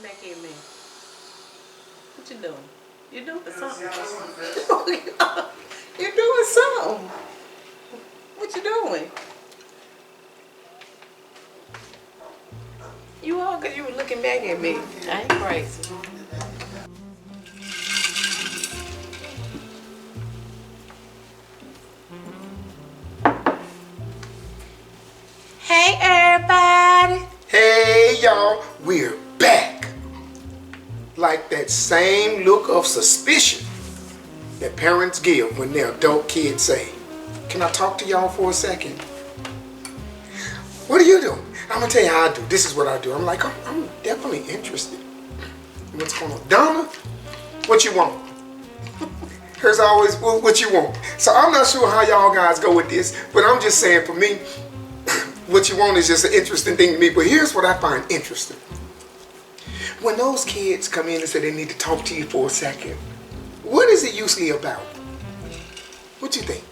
looking back at me? What you doing? You doing something? You're doing something. What you doing? You all because you were looking back at me. I ain't crazy. Hey everybody. Hey y'all, we're back. Like that same look of suspicion that parents give when their adult kids say, "Can I talk to y'all for a second?" What are you doing? I'm gonna tell you how I do. This is what I do. I'm like, I'm definitely interested. What's going on? Donna, what you want? Here's always, what you want? So I'm not sure how y'all guys go with this, but I'm just saying for me, what you want is just an interesting thing to me. But here's what I find interesting. When those kids come in and say they need to talk to you for a second, what is it usually about? What you think?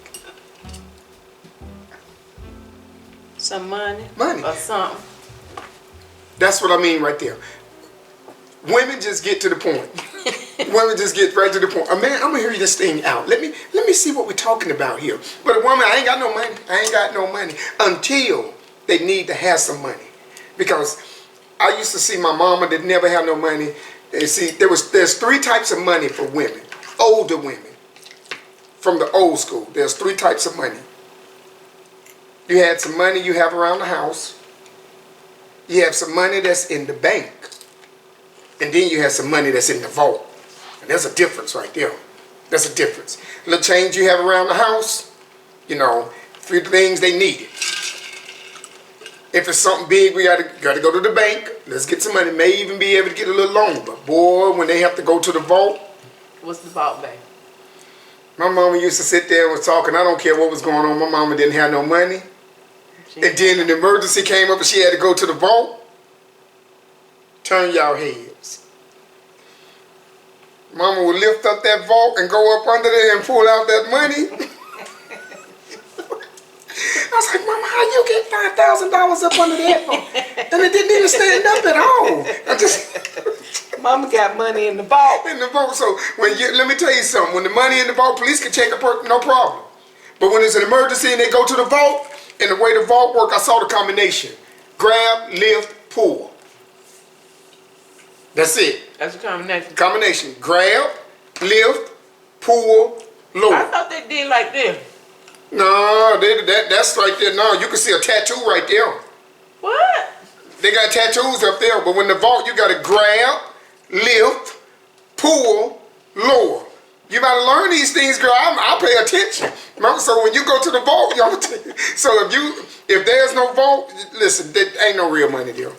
Some money. Money. Or something. That's what I mean right there. Women just get to the point. Women just get right to the point. Man, I'm gonna hear this thing out. Let me see what we're talking about here. But a woman, I ain't got no money. I ain't got no money until they need to have some money. Because I used to see my mama that never had no money. And see, there's three types of money for women. Older women. From the old school. There's three types of money. You had some money you have around the house. You have some money that's in the bank. And then you have some money that's in the vault. And there's a difference right there. There's a difference. A little change you have around the house, you know, for the things they needed. If it's something big, we gotta go to the bank. Let's get some money. May even be able to get a little loan. But boy, when they have to go to the vault. What's the vault, babe? My mama used to sit there and was talking. I don't care what was going on. My mama didn't have no money. And then an emergency came up and she had to go to the vault. Turn y'all heads. Mama would lift up that vault and go up under there and pull out that money. I was like, Mama, how you get $5,000 up under that vault? And it didn't even stand up at all. Mama got money in the vault. In the vault. So let me tell you something. When the money in the vault, police can check a person, no problem. But when it's an emergency and they go to the vault, and the way the vault work, I saw the combination. Grab, lift, pull. That's it. That's a combination. Combination. Grab, lift, pull, lower. I thought they did like this. No, that's right there. No, you can see a tattoo right there. What? They got tattoos up there, but when the vault, you got to grab, lift, pull, lower. You better learn these things, girl. I pay attention. So when you go to the vault, y'all. So if there's no vault, listen, there ain't no real money there.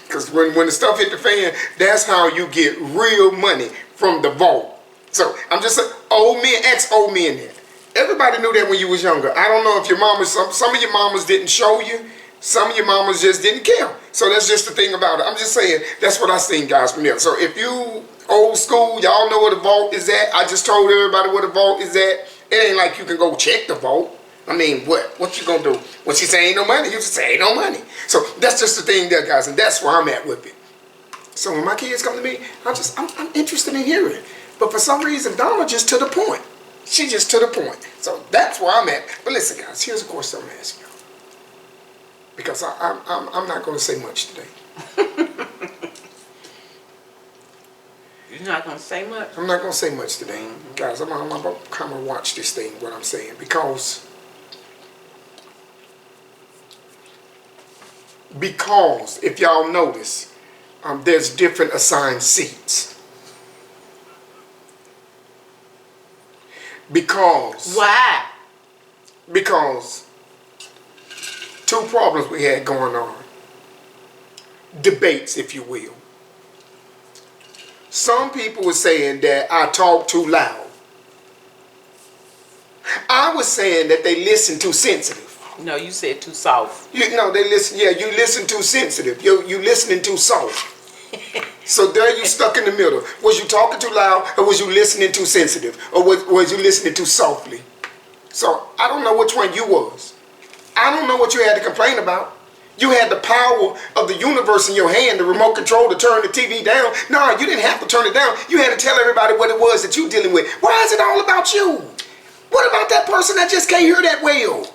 Because when the stuff hit the fan, that's how you get real money from the vault. So I'm just saying, old men, ex-old men there. Everybody knew that when you was younger. I don't know if your mamas, some of your mamas didn't show you. Some of your mamas just didn't care. So that's just the thing about it. I'm just saying, that's what I seen, guys, from there. So if you old school, y'all know where the vault is at. I just told everybody where the vault is at. It ain't like you can go check the vault. I mean, what you gonna do? When she say ain't no money, you just say ain't no money. So that's just the thing there, guys, and that's where I'm at with it. So when my kids come to me, I'm interested in hearing. But for some reason, Donna just to the point. She just to the point. So that's where I'm at. But listen, guys, here's a question I'm asking y'all. Because I'm not gonna say much today. You're not going to say much? I'm not going to say much today. Guys, I'm going to kind of watch this thing, what I'm saying. Because if y'all notice, there's different assigned seats. Because. Why? Because two problems we had going on. Debates, if you will. Some people were saying that I talk too loud. I was saying that they listen too sensitive. No, you said too soft. They listen. Yeah, you listen too sensitive. You listening too soft. So there you stuck in the middle. Was you talking too loud, or was you listening too sensitive, or was you listening too softly? So I don't know which one you was. I don't know what you had to complain about. You had the power of the universe in your hand, the remote control to turn the TV down. No, you didn't have to turn it down. You had to tell everybody what it was that you're dealing with. Why is it all about you? What about that person that just can't hear that well?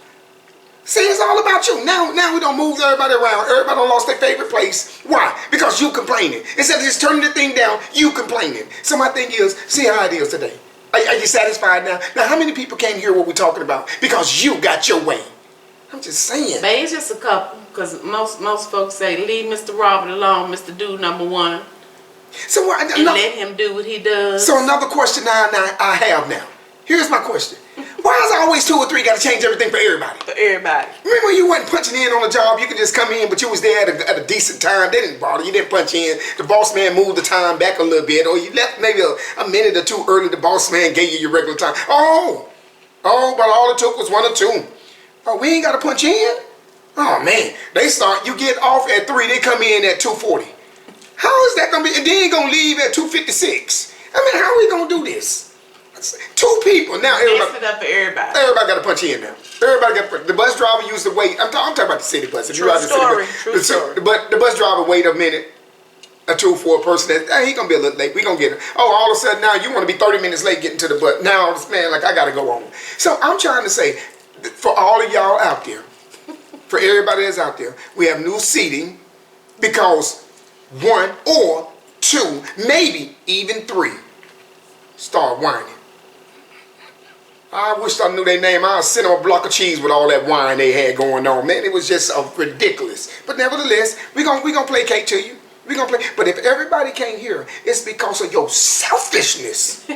See, it's all about you. Now we don't move everybody around. Everybody done lost their favorite place. Why? Because you complaining. Instead of just turning the thing down, you complaining. So my thing is, see how it is today. Are you satisfied now? Now, how many people can't hear what we're talking about? Because you got your way. I'm just saying. But it's just a couple, because most folks say, leave Mr. Robert alone, Mr. Dude number one. So and let him do what he does. So another question I have now. Here's my question. Why is it always 2 or 3 got to change everything for everybody? For everybody. Remember when you wasn't punching in on a job, you could just come in, but you was there at a decent time. They didn't bother you. Didn't punch in. The boss man moved the time back a little bit, or you left maybe a minute or 2 early. The boss man gave you your regular time. Oh, but all it took was 1 or 2. Oh, we ain't got to punch in? Oh, man. You get off at 3, they come in at 2:40. How is that going to be? And then going to leave at 2:56. I mean, how are we going to do this? 2 people. Now everybody. It up for everybody. Everybody got to punch in now. Everybody got. The bus driver used to wait. I'm talking about the city bus. True story. True story. But the bus driver wait a minute or 2 for a person that he gonna be a little late. We gonna get him. Oh, all of a sudden now you want to be 30 minutes late getting to the bus. Now this man like I gotta go on. So I'm trying to say, for all of y'all out there, for everybody that's out there, we have new seating because 1 or 2, maybe even 3, start whining. I wish I knew their name. I'd send them a block of cheese with all that wine they had going on. Man, it was just ridiculous. But nevertheless, we gonna placate to you. We gonna play. But if everybody can't hear, it's because of your selfishness.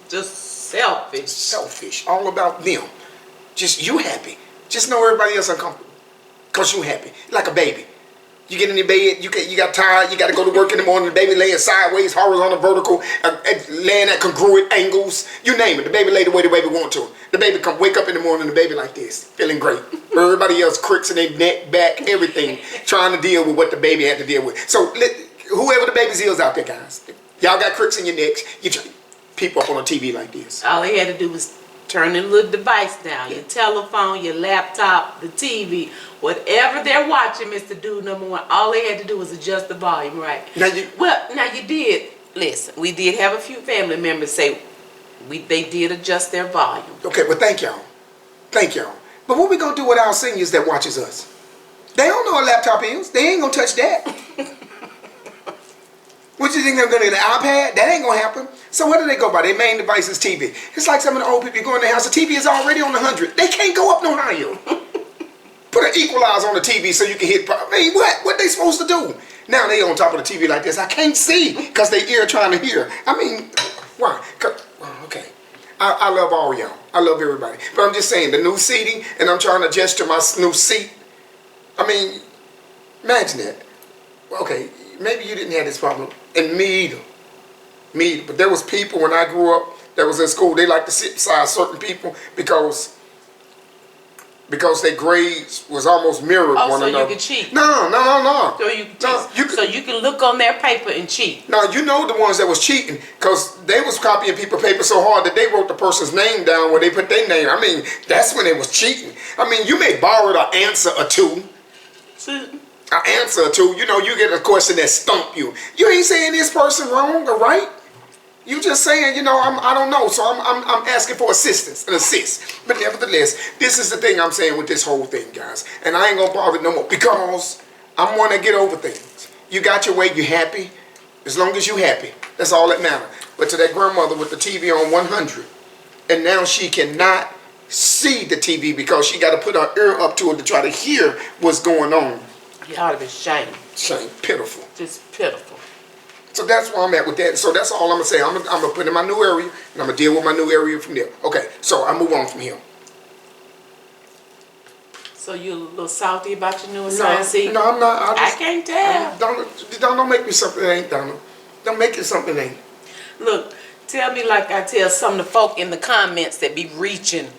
just selfish. Selfish. All about them. Just you happy. Just know everybody else uncomfortable. Because you happy. Like a baby. You get in your bed, you got tired, you got to go to work in the morning, the baby laying sideways, horizontal, vertical, laying at congruent angles, you name it. The baby lay the way the baby want to. The baby come wake up in the morning, the baby like this, feeling great. Everybody else cricks in their neck, back, everything, trying to deal with what the baby had to deal with. So whoever the baby's is out there, guys, y'all got cricks in your necks, you people up on a TV like this. All they had to do was turn the little device down, your telephone, your laptop, the TV, whatever they're watching, Mr. Dude number one, all they had to do was adjust the volume, right? Now you did, listen, we did have a few family members say they did adjust their volume. Okay, well thank y'all. Thank y'all. But what we gonna do with our seniors that watches us? They don't know what a laptop is. They ain't gonna touch that. What you think they're gonna get an iPad? That ain't gonna happen. So what do they go by? Their main device is TV. It's like some of the old people go in their house. The TV is already on 100. They can't go up no higher. Put an equalizer on the TV so you can hit. I mean, what they supposed to do? Now they on top of the TV like this. I can't see because they ear trying to hear. I mean, why? Okay. I love all y'all. I love everybody. But I'm just saying the new seating, and I'm trying to adjust to my new seat. I mean, imagine that. Okay, maybe you didn't have this problem, and me either. But there was people when I grew up that was in school, they like to sit beside certain people because their grades was almost mirrored one another. So you could cheat? No. So you can cheat. So you can look on their paper and cheat? No, you know the ones that was cheating because they was copying people's paper so hard that they wrote the person's name down where they put their name. I mean, that's when they was cheating. I mean, you may borrow an answer or 2. An answer or 2. You know, you get a question that stump you. You ain't saying this person wrong or right. You just saying, you know, I don't know, so I'm asking for assistance, an assist. But nevertheless, this is the thing I'm saying with this whole thing, guys. And I ain't gonna bother no more because I want to get over things. You got your way, you happy. As long as you happy, that's all that matters. But to that grandmother with the TV on 100, and now she cannot see the TV because she got to put her ear up to it to try to hear what's going on. You ought to be ashamed. Shame, pitiful. Just pitiful. So that's where I'm at with that. So that's all I'm going to say. I'm going to put in my new area, and I'm going to deal with my new area from there. Okay, so I move on from here. So you a little salty about your new assignment? No, I'm not. I can't tell. Don't make me something that ain't, Donna. Don't make it something that ain't. Look, tell me like I tell some of the folk in the comments that be reaching.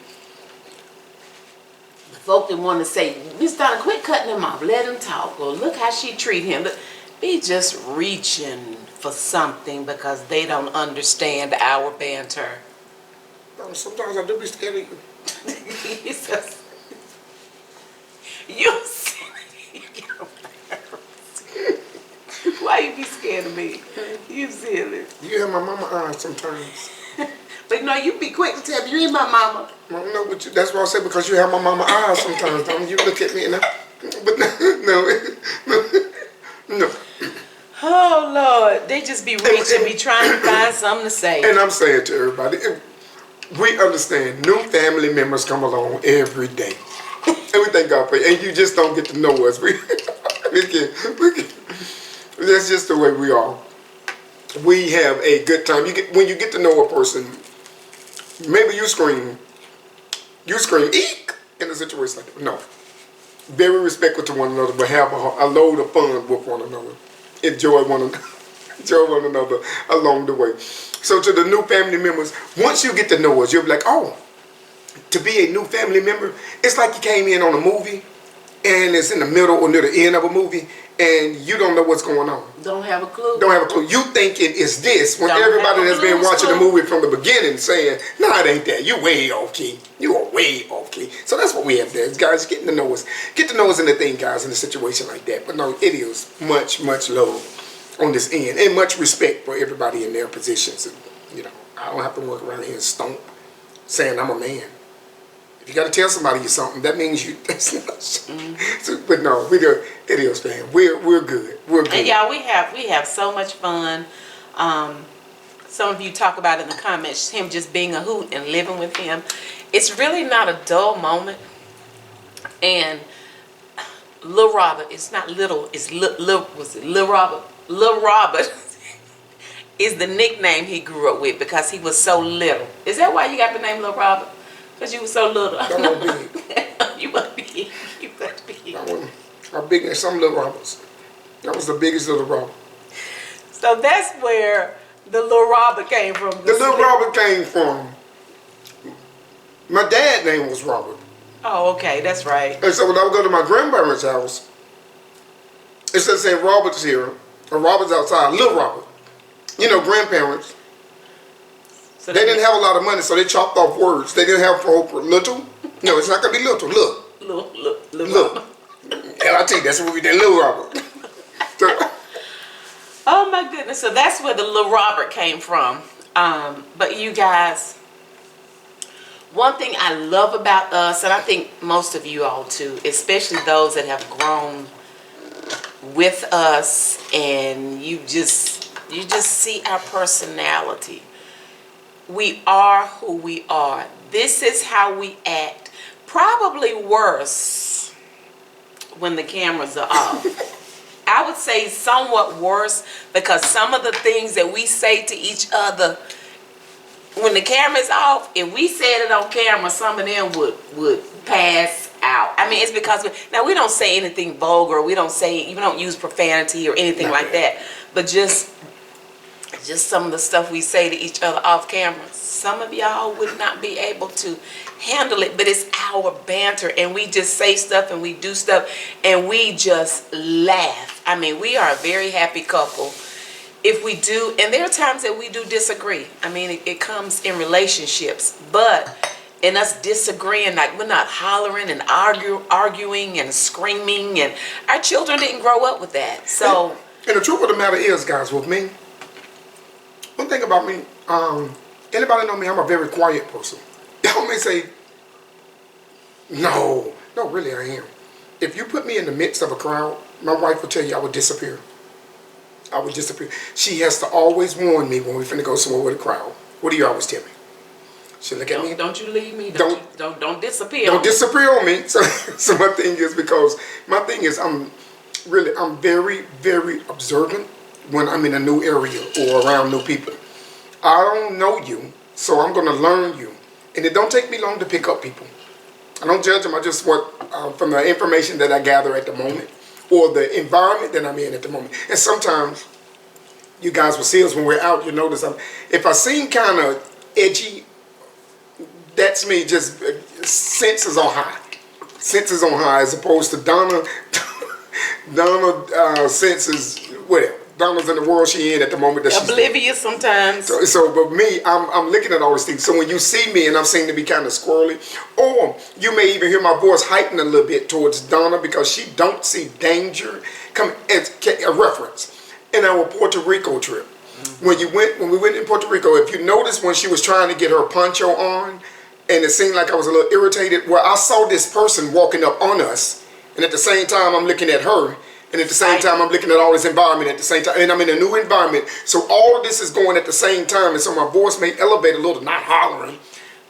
The folk that want to say, Miss Donna, quit cutting him off. Let him talk. Or look how she treat him. Look, be just reaching for something because they don't understand our banter. Sometimes I do be scared of you. You Why you be scared of me? You silly. You have my mama eyes sometimes. But no, you be quick to tell me you ain't my mama. I don't know what you, that's what I say, because you have my mama eyes sometimes. Don't you look at me and but no. Oh Lord, they just be reaching me trying to find something to say. And I'm saying to everybody, we understand new family members come along every day. And we thank God for it. And you just don't get to know us. That's just the way we are. We have a good time. When you get to know a person, maybe you scream, eek, in a situation like that. No. Very respectful to one another, but have a load of fun with one another. Enjoy one another along the way. So to the new family members, once you get to know us, you'll be like, oh, to be a new family member, it's like you came in on a movie and it's in the middle or near the end of a movie and you don't know what's going on. Don't have a clue. Don't have a clue. You thinking it's this when Don't everybody that's been watching the clue. movie from the beginning saying, nah, it ain't that. You way off key. You are way off key. So that's what we have there. Guys, getting to know us. Get to know us in the thing, guys, in a situation like that. But no, it is much, much love on this end and much respect for everybody in their positions. And, you know, I don't have to walk around here and stomp saying I'm a man. If you got to tell somebody you're something, that means you. That's not. So, but no, we do. It is, man. We're good. We're good. And y'all, we have so much fun. Some of you talk about in the comments him just being a hoot and living with him. It's really not a dull moment. And Lil Robert, it's not little. It's Lil Robert. Lil Robert is the nickname he grew up with because he was so little. Is that why you got the name Lil Robert? Because you were so little. That wasn't big. You weren't big. You weren't big. That wasn't. How big as some Lil Roberts. That was the biggest Lil Robert. So that's where the Lil Robert came from. The Lil Robert came from. My dad's name was Robert. Oh, okay, that's right. And so when I would go to my grandparents' house, instead of saying Robert's here, or Robert's outside, Lil Robert. You know, grandparents. So they didn't have a lot of money, so they chopped off words. They didn't have for little. No, it's not going to be little. Look. Look. L-I-T, that's what we did, Lil Robert. So, oh my goodness, so that's where the Lil Robert came from. But you guys, one thing I love about us, and I think most of you all too, especially those that have grown with us and you just see our personality. We are who we are. This is how we act. Probably worse when the cameras are off. I would say somewhat worse because some of the things that we say to each other when the camera's off, if we said it on camera, some of them would pass out. I mean, it's because we don't say anything vulgar. We don't use profanity or anything like that. But just some of the stuff we say to each other off camera, some of y'all would not be able to handle it, but it's our banter and we just say stuff and we do stuff and we just laugh. I mean, we are a very happy couple if we do, and there are times that we do disagree. I mean, it comes in relationships, but in us disagreeing, like we're not hollering and arguing and screaming, and our children didn't grow up with that. So, and the truth of the matter is, guys, with me, one thing about me, anybody know me, I'm a very quiet person. Y'all may say, no, really I am. If you put me in the midst of a crowd, my wife will tell you I would disappear. I would disappear. She has to always warn me when we're finna go somewhere with a crowd. What do you always tell me? She look at me. Don't you leave me. Don't disappear. Don't disappear on me. So my thing is I'm very, very observant when I'm in a new area or around new people. I don't know you, so I'm going to learn you. And it don't take me long to pick up people. I don't judge them. I just want from the information that I gather at the moment or the environment that I'm in at the moment. And sometimes you guys will see us when we're out. You notice if I seem kind of edgy, that's me. Just senses on high. Senses on high as opposed to Donna. Donna senses whatever. Donna's in the world she in at the moment that she's oblivious sometimes. So but me, I'm looking at all these things. So when you see me and I'm seeming to be kind of squirrely, or you may even hear my voice heighten a little bit towards Donna because she don't see danger coming as a reference. in our Puerto Rico trip. When we went in Puerto Rico, if you notice when she was trying to get her poncho on, and it seemed like I was a little irritated, well, I saw this person walking up on us, and at the same time I'm looking at her, and at the same time I'm looking at all this environment at the same time, and I'm in a new environment, so all of this is going at the same time, and so my voice may elevate a little, not hollering,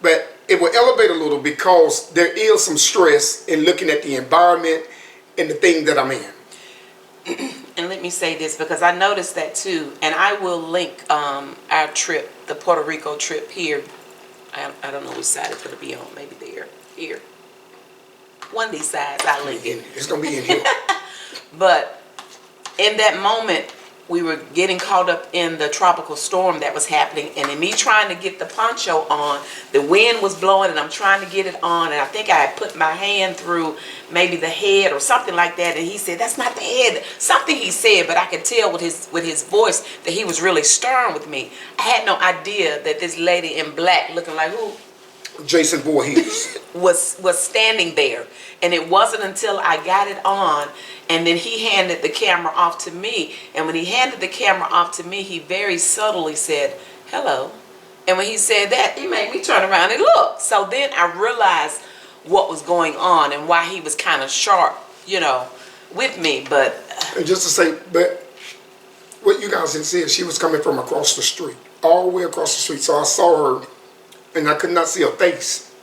but it will elevate a little because there is some stress in looking at the environment and the thing that I'm in. And let me say this because I noticed that too, and I will link our trip, the Puerto Rico trip here. I don't know which side it's going to be on. Maybe there, here. One of these sides, I'll link it. It's going to be in here. But in that moment, we were getting caught up in the tropical storm that was happening, and in me trying to get the poncho on, the wind was blowing and I'm trying to get it on, and I think I had put my hand through maybe the head or something like that, and he said, that's not the head. Something he said, but I could tell with his voice that he was really stern with me. I had no idea that this lady in black, looking like who? Jason Voorhees. was standing there, and it wasn't until I got it on and then he handed the camera off to me, and when he handed the camera off to me, he very subtly said hello, and when he said that, he made me turn around and look. So then I realized what was going on and why he was kind of sharp, you know, with me. But and just to say, but what you guys didn't see is she was coming from across the street, all the way across the street, so I saw her and I could not see her face.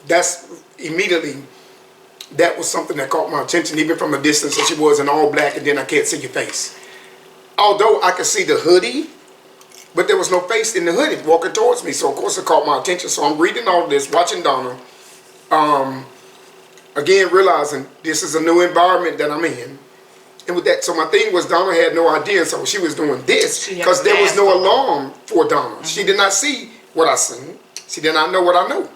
That's immediately, that was something that caught my attention, even from a distance, that she was in all black, and then I can't see your face. Although I could see the hoodie, but there was no face in the hoodie walking towards me, so of course it caught my attention. So I'm reading all this, watching Donna, again realizing this is a new environment that I'm in. And with that, so my thing was Donna had no idea, so she was doing this, because there was no alarm for Donna. She did not see what I seen. She did not know what I knew.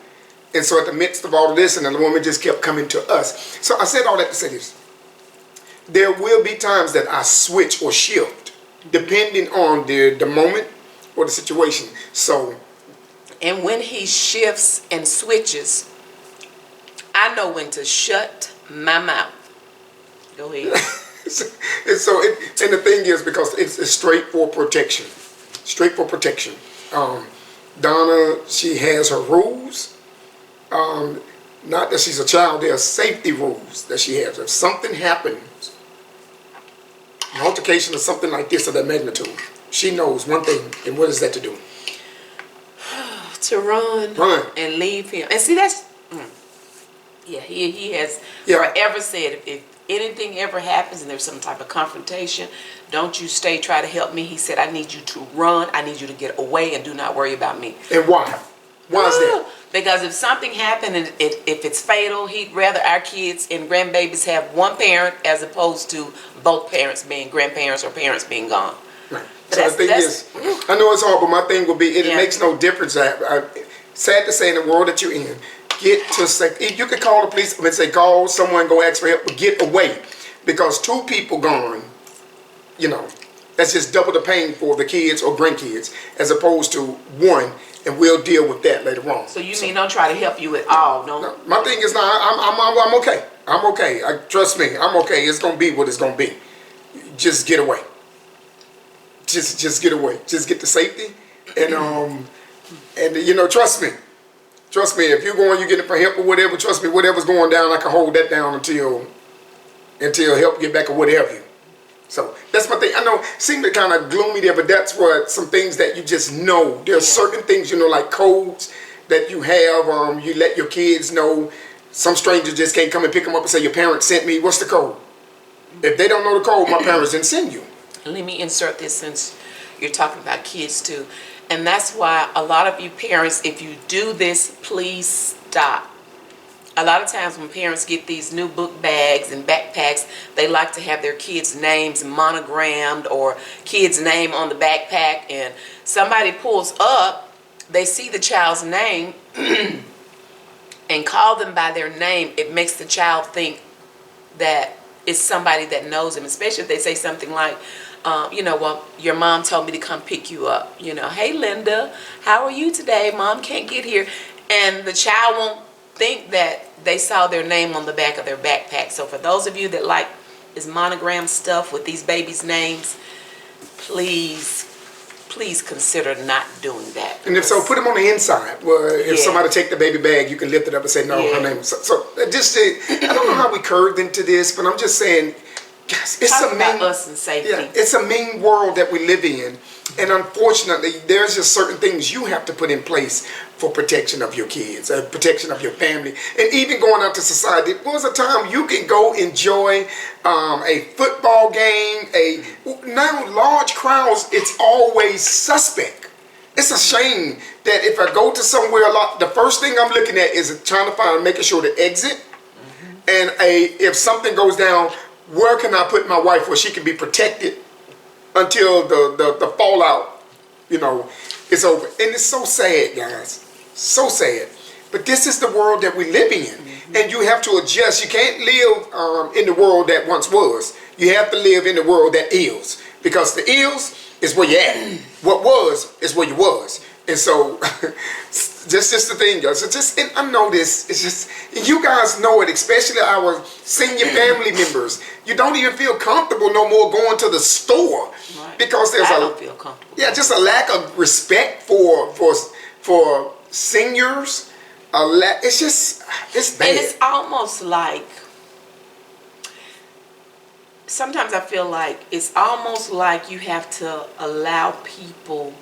And so at the midst of all of this, and the woman just kept coming to us. So I said all that to say this. There will be times that I switch or shift, depending on the moment or the situation. So, and when he shifts and switches, I know when to shut my mouth. Go ahead. And the thing is, because it's straight for protection. Straight for protection. Donna, she has her rules. Not that she's a child, there are safety rules that she has. If something happens, an altercation or something like this of that magnitude, she knows one thing, and what is that to do? To run and leave him. And see, that's, yeah, he has forever said, if anything ever happens and there's some type of confrontation, don't you try to help me. He said, I need you to run, I need you to get away, and do not worry about me. And why? Why is that? Because if something happened and if it's fatal, he'd rather our kids and grandbabies have one parent as opposed to both parents being grandparents or parents being gone. Right. So the thing is, I know it's hard, but my thing will be, it makes no difference. Sad to say, in the world that you're in, get to say, you could call the police and say, call someone, go ask for help, but get away. Because two people gone, you know, that's just double the pain for the kids or grandkids, as opposed to one. And we'll deal with that later on. So you mean don't try to help you at all? No, my thing is, I'm okay. I'm okay. Trust me, I'm okay. It's gonna be what it's gonna be. Just get away. Just get away. Just get to safety, and you know, trust me. Trust me. If you're going, you getting for help or whatever. Trust me, whatever's going down, I can hold that down until help get back or whatever. So that's my thing. I know it seemed kind of gloomy there, but that's what some things that you just know. There are certain things, you know, like codes that you have. You let your kids know. Some stranger just can't come and pick them up and say, your parents sent me. What's the code? If they don't know the code, my parents didn't send you. Let me insert this since you're talking about kids too. And that's why a lot of you parents, if you do this, please stop. A lot of times when parents get these new book bags and backpacks, they like to have their kids' names monogrammed or kids' name on the backpack, and somebody pulls up, they see the child's name and call them by their name. It makes the child think that it's somebody that knows them, especially if they say something like, you know, well, your mom told me to come pick you up. You know, hey, Linda, how are you today? Mom can't get here. And the child won't think that they saw their name on the back of their backpack. So for those of you that like this monogram stuff with these babies' names, please consider not doing that. And if so, put them on the inside. Where if somebody take the baby bag, you can lift it up and say, no, her name. So just I don't know how we curved into this, but I'm just saying, guys, it's Talk a about mean, us and safety. yeah, it's a mean world that we live in. And unfortunately, there's just certain things you have to put in place for protection of your kids, protection of your family, and even going out to society. There was a time you can go enjoy a football game. Now large crowds, it's always suspect. It's a shame that if I go to somewhere a lot, the first thing I'm looking at is trying to find, making sure the exit, and if something goes down, where can I put my wife where she can be protected until the fallout, is over. And it's so sad, guys. So sad. But this is the world that we're living in. And you have to adjust. You can't live in the world that once was. You have to live in the world that is. Because the is where you're at. What was is where you was. And so, just the thing, guys. And I know this. It's just, you guys know it, especially our senior family members. You don't even feel comfortable no more going to the store, right? Because there's I don't feel comfortable. Yeah, just a lack of respect for seniors. It's bad. And it's almost like, sometimes I feel like it's almost like you have to allow people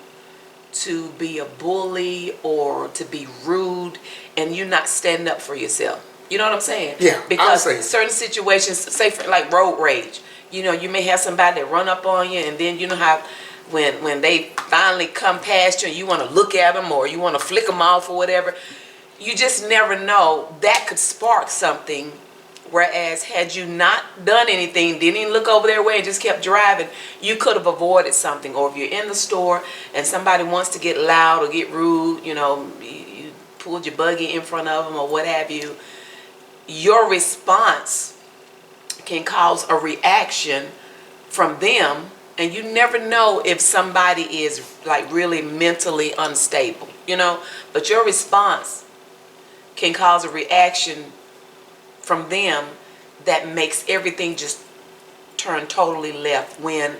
to be a bully or to be rude, and you're not standing up for yourself. You know what I'm saying? Yeah. Because certain situations, say for like road rage, you may have somebody that run up on you, and then you know how when they finally come past you and you want to look at them or you want to flick them off or whatever, you just never know. That could spark something. Whereas had you not done anything, didn't even look over their way and just kept driving, you could have avoided something. Or if you're in the store and somebody wants to get loud or get rude, you pulled your buggy in front of them or what have you, your response can cause a reaction from them. And you never know if somebody is like really mentally unstable, but your response can cause a reaction from them that makes everything just turn totally left. When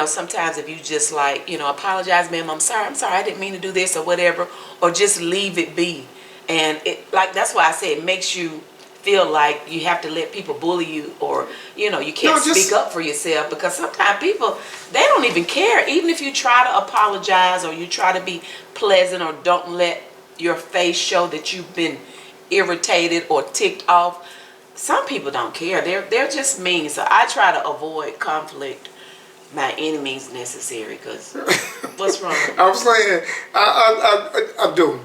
sometimes if you just like apologize, ma'am, I'm sorry, I didn't mean to do this or whatever, or just leave it be. And that's why I say it makes you feel like you have to let people bully you, or you can't speak up for yourself, because sometimes people, they don't even care. Even if you try to apologize or you try to be pleasant or don't let your face show that you've been irritated or ticked off, some people don't care. They're just mean. So I try to avoid conflict by any means necessary. Because what's wrong? I'm saying I do.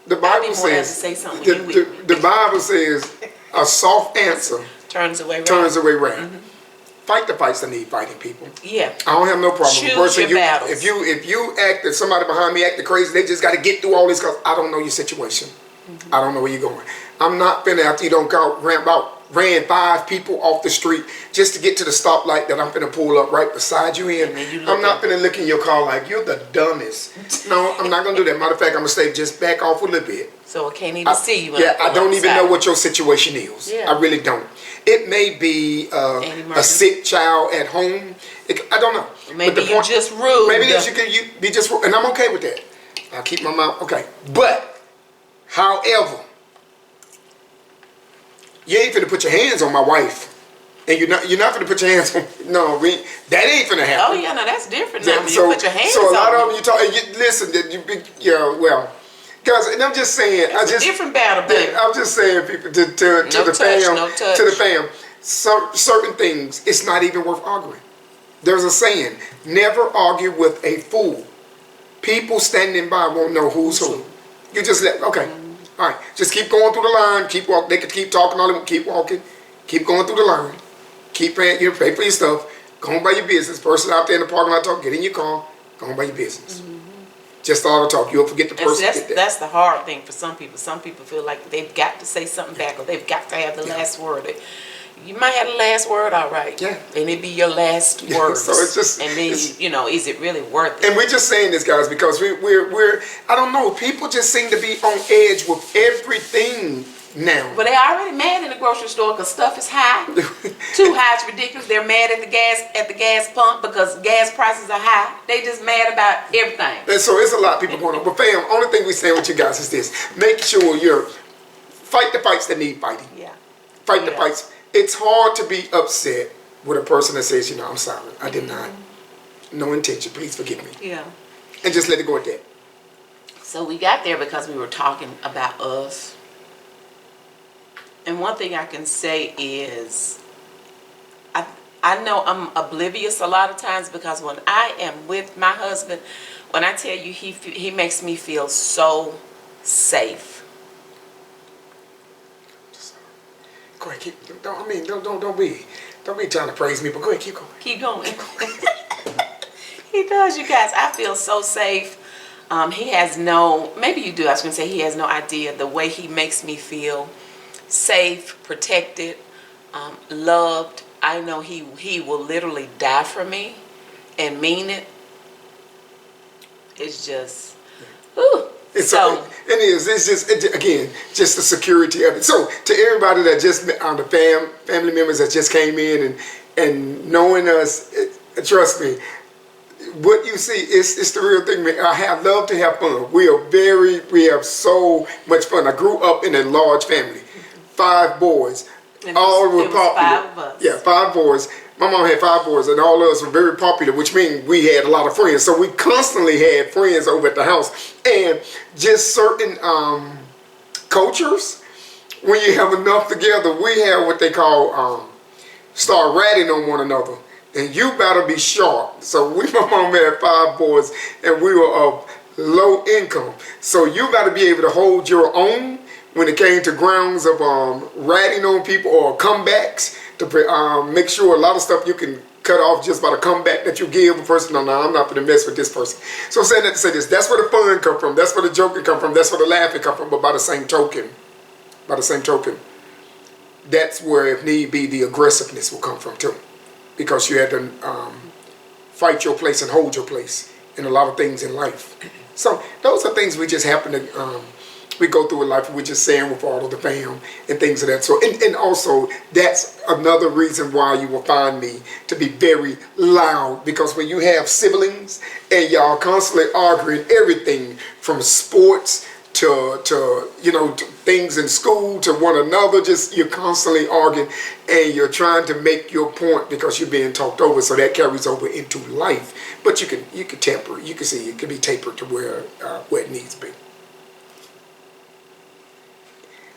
The Bible says the Bible says a soft answer turns away wrath. Mm-hmm. Fight the fights that need fighting, people. Yeah. I don't have no problem. Choose your battles. If you act, if somebody behind me acting crazy, they just got to get through all this because I don't know your situation. Mm-hmm. I don't know where you're going. I'm not finna, after you don't ran 5 people off the street just to get to the stoplight that I'm finna pull up right beside you in. I'm not finna look in your car like you're the dumbest. No, I'm not gonna do that. Matter of fact, I'm gonna stay just back off a little bit. So I can't even see you. Yeah, I don't even know what your situation is. Yeah. I really don't. It may be a sick child at home. I don't know. Maybe you're just rude. Maybe you be just rude, and I'm okay with that. I'll keep my mouth okay. But, however, you ain't finna put your hands on my wife, and you're not finna put your hands on. No, that ain't finna happen. Oh yeah, no, that's different. Now when you put your hands on. So a lot of them you talk. Listen, well. Guys, and I'm just saying, it's a different battle, baby. I'm just saying, people, to the fam, certain things, it's not even worth arguing. There's a saying: never argue with a fool. People standing by won't know who's who. You just all right, just keep going through the line. Keep walking. They could keep talking all them. Keep walking. Keep going through the line. Keep paying. Pay for your stuff. Go on by your business. Person out there in the parking lot talk. Get in your car. Go on by your business. Just all the talk. You'll forget the person. That's the hard thing for some people. Some people feel like they've got to say something back, or they've got to have the last word. You might have the last word, all right. Yeah. And it be your last word. So it's just, and then is it really worth it? And we're just saying this, guys, because we're I don't know. People just seem to be on edge with everything Now. But they already mad in the grocery store because stuff is high. Too high, it's ridiculous. They're mad at the gas pump because gas prices are high. They just mad about everything. And so it's a lot of people going on. But fam, only thing we say with you guys is this: make sure you're fight the fights that need fighting. Yeah. Fight the fights. It's hard to be upset with a person that says, you know, I'm sorry, I did not, no intention, please forgive me. Yeah. And just let it go at that. So we got there because we were talking about us. And one thing I can say is, I know I'm oblivious a lot of times because when I am with my husband, when I tell you he makes me feel so safe. Go ahead, don't be trying to praise me, but go ahead, keep going. Keep going. He does, you guys. I feel so safe. He has no, maybe you do, I was going to say he has no idea the way he makes me feel safe, protected, loved. I know he will literally die for me and mean it. It's just, ooh. It's again, just the security of it. So to everybody that just, the family members that just came in and knowing us, trust me, what you see is the real thing, man. I love to have fun. We have so much fun. I grew up in a large family, 5 boys, and all were popular. 5 of us. Yeah, 5 boys. My mom had 5 boys, and all of us were very popular, which means we had a lot of friends. So we constantly had friends over at the house, and just certain cultures, when you have enough together, we have what they call start ratting on one another. And you better be sharp. So my mom had 5 boys, and we were of low income. So you got to be able to hold your own when it came to grounds of ratting on people or comebacks to make sure a lot of stuff you can cut off just by the comeback that you give a person. No, I'm not going to mess with this person. So I'm saying that to say this: that's where the fun come from. That's where the joking come from. That's where the laughing come from. But by the same token, that's where, if need be, the aggressiveness will come from too. Because you had to fight your place and hold your place in a lot of things in life. So those are things we just happen to, we go through in life, and we're just saying with all of the fam and things of that sort. And also, that's another reason why you will find me to be very loud. Because when you have siblings and y'all constantly arguing everything from sports to things in school, to one another, just you're constantly arguing and you're trying to make your point because you're being talked over, so that carries over into life. But you can temper it. You can see it can be tapered to where it needs to be.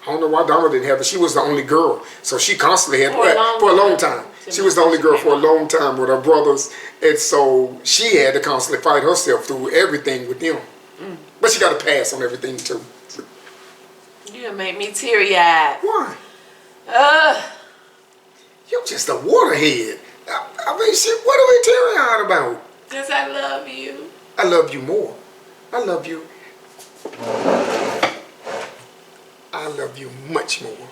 I don't know why Donna didn't have it. She was the only girl, so she constantly had for a long time. She was the only girl for a long time with her brothers, and so she had to constantly fight herself through everything with them. But she got a pass on everything too. You make me teary-eyed. Why? You're just a waterhead. I mean, shit, what are we teary-eyed about? Because I love you. I love you more. I love you. I love you much more.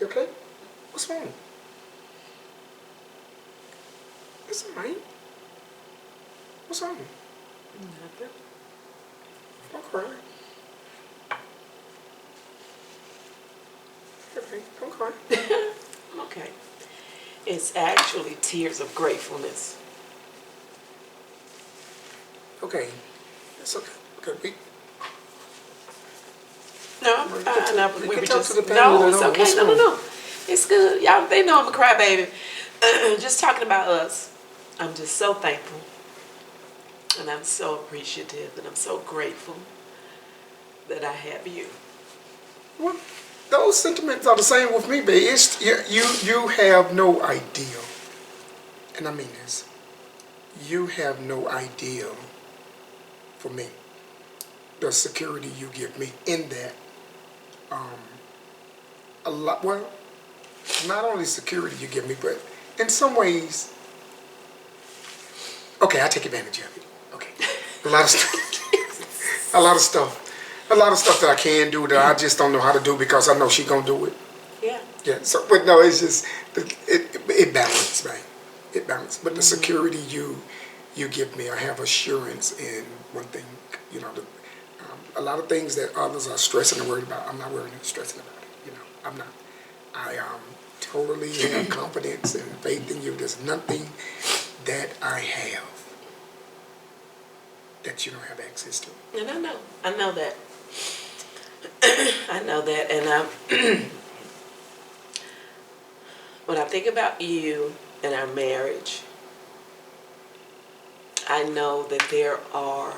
You okay? What's wrong? It's all right. What's wrong? Nothing. Don't cry. Okay, don't cry. Okay. It's actually tears of gratefulness. Okay. It's okay. Okay. No, We we can were talk just, to the family no, it's later on. okay. What's No. wrong? It's good. Y'all, they know I'm a crybaby. Just talking about us. I'm just so thankful. And I'm so appreciative, and I'm so grateful that I have you. Well, those sentiments are the same with me, babe. It's, you have no idea, and I mean this. You have no idea for me the security you give me in that. A lot. Well, not only security you give me, but in some ways. Okay, I take advantage of it. Okay, a lot of stuff. A lot of stuff that I can do that I just don't know how to do because I know she's gonna do it. Yeah. Yeah. So, but no, it's just it balances, right? It balances. But the security you give me, I have assurance in one thing. You know, a lot of things that others are stressing and worried about, I'm not worried and stressing about it. You know, I'm not. I totally have confidence and faith in you. There's nothing that I have that you don't have access to. And I know that. I know that, and when I think about you and our marriage, I know that there are,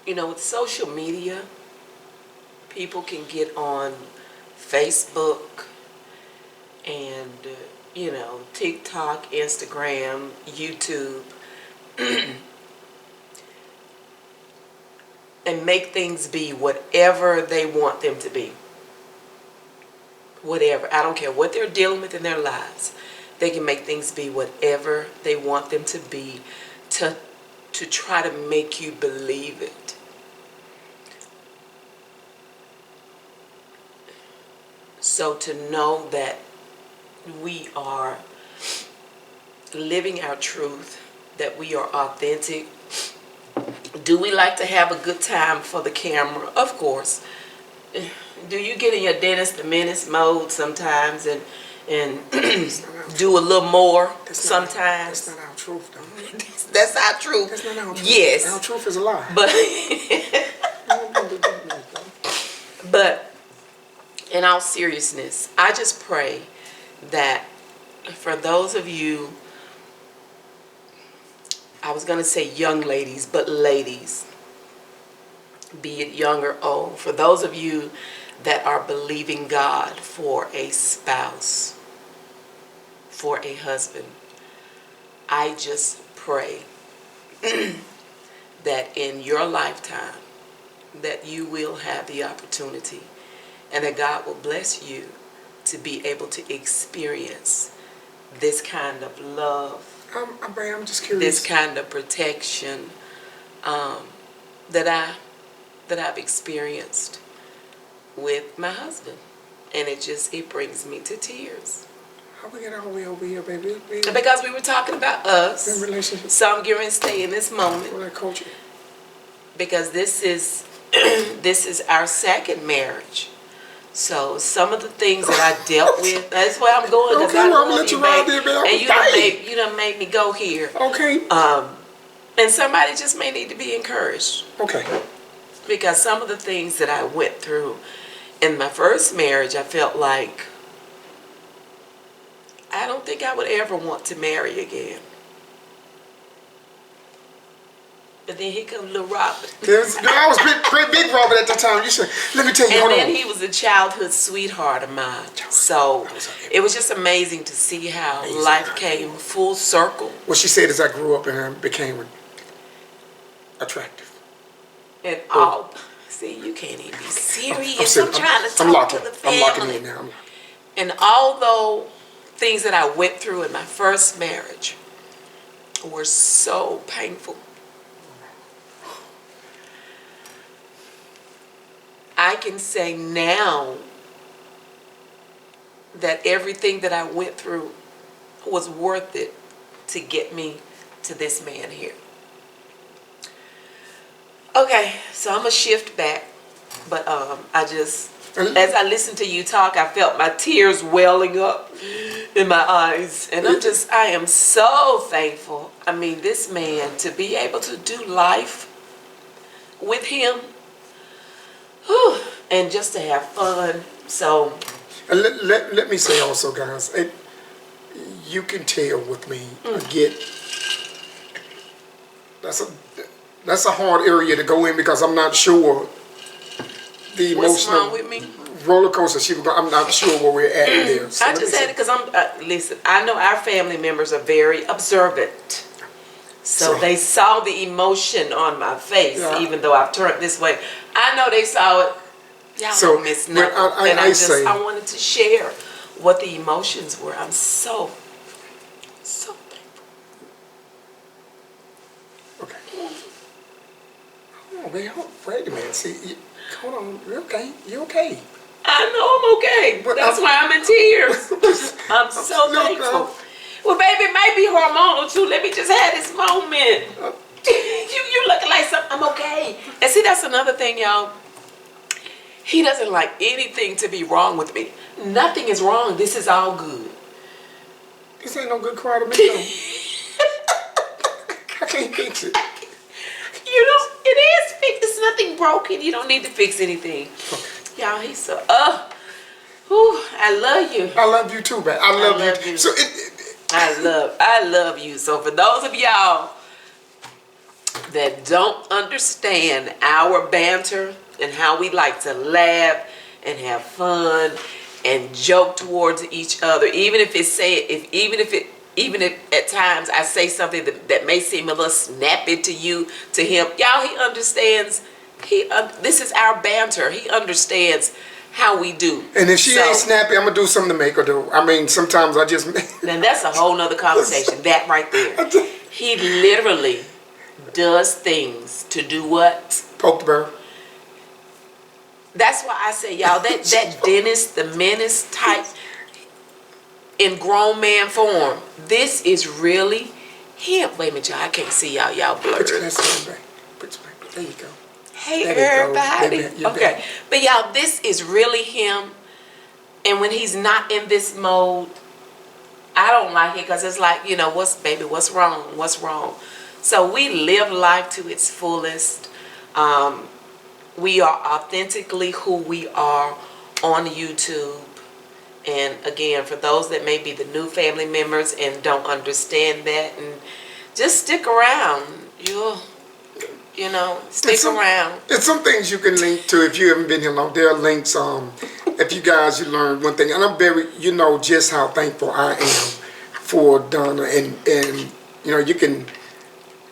you know, with social media, people can get on Facebook and, you know, TikTok, Instagram, YouTube, and make things be whatever they want them to be. Whatever. I don't care what they're dealing with in their lives. They can make things be whatever they want them to be to try to make you believe it. So to know that we are living our truth, that we are authentic. Do we like to have a good time for the camera? Of course. Do you get in your Dennis the Menace mode sometimes and do a little more sometimes? That's not our truth, though. That's our truth. That's not our truth. Yes. Our truth is a lie. But in all seriousness, I just pray that for those of you, I was going to say young ladies, but ladies, be it young or old, for those of you that are believing God for a spouse, for a husband, I just pray that in your lifetime that you will have the opportunity and that God will bless you to be able to experience this kind of love, I'm just curious. this kind of protection that I've experienced with my husband, and it brings me to tears. How we get all the way over here, baby? Because we were talking about us. In relationships. So I'm going to stay in this moment. Well, that culture. Because this is our second marriage. So some of the things that I dealt with, that's where I'm going. Okay, well, I'm gonna let you ride there, man. And you done made me go here. Okay. And somebody just may need to be encouraged. Okay. Because some of the things that I went through in my first marriage, I felt like I don't think I would ever want to marry again. But then here comes Lil Robert. I was big Robert at the time. You said, let me tell you. And then he was a childhood sweetheart of mine. So it was just amazing to see how life came full circle. What she said is I grew up and became attractive. And all, see, you can't even be serious. I'm trying to talk to the family. I'm locking in now. And although things that I went through in my first marriage were so painful, I can say now that everything that I went through was worth it to get me to this man here. Okay, so I'm going to shift back, but as I listened to you talk, I felt my tears welling up in my eyes, and I am so thankful. I mean, this man, to be able to do life with him, and just to have fun. So let me say also, guys, you can tell with me, I get that's a hard area to go in because I'm not sure the what's emotional wrong with me? roller coaster she was going. I'm not sure where we're at there. So I just said it because listen, I know our family members are very observant. So they saw the emotion on my face, even though I've turned this way. I know they saw it. Y'all don't miss nothing. I wanted to share what the emotions were. I'm so thankful. Okay. Oh, man, wait a minute. See, hold on. You okay? You okay? I know I'm okay. But that's why I'm in tears. I'm so thankful. Well, baby, it might be hormonal too. Let me just have this moment. you looking like something. I'm okay. And see, that's another thing, y'all. He doesn't like anything to be wrong with me. Nothing is wrong. This is all good. This ain't no good cry to me, though. I can't fix it. You know, it is fixed. There's nothing broken. You don't need to fix anything. Okay. Y'all, he's so, I love you. I love you too, man. I love you. So I love you. So for those of y'all that don't understand our banter and how we like to laugh and have fun and joke towards each other, even if at times I say something that may seem a little snappy to you, to him, y'all, he understands. This is our banter. He understands how we do. And if she ain't snappy, I'm gonna do something to make her do. I mean, sometimes I just. Then that's a whole nother conversation. That right there. He literally does things to do what? Poke the bear. That's why I say, y'all, that Dennis the Menace type in grown man form, this is really him. Wait a minute, y'all, I can't see y'all. Y'all blurred. Put your hands back. There you go. Hey, everybody. Okay. But y'all, this is really him. And when he's not in this mode, I don't like it because it's like, you know, what's wrong? What's wrong? So we live life to its fullest. We are authentically who we are on YouTube. And again, for those that may be the new family members and don't understand that, and just stick around. Stick around. It's some things you can link to if you haven't been here long. There are links. If you guys, you learn one thing, and I'm very, just how thankful I am for Donna, and you can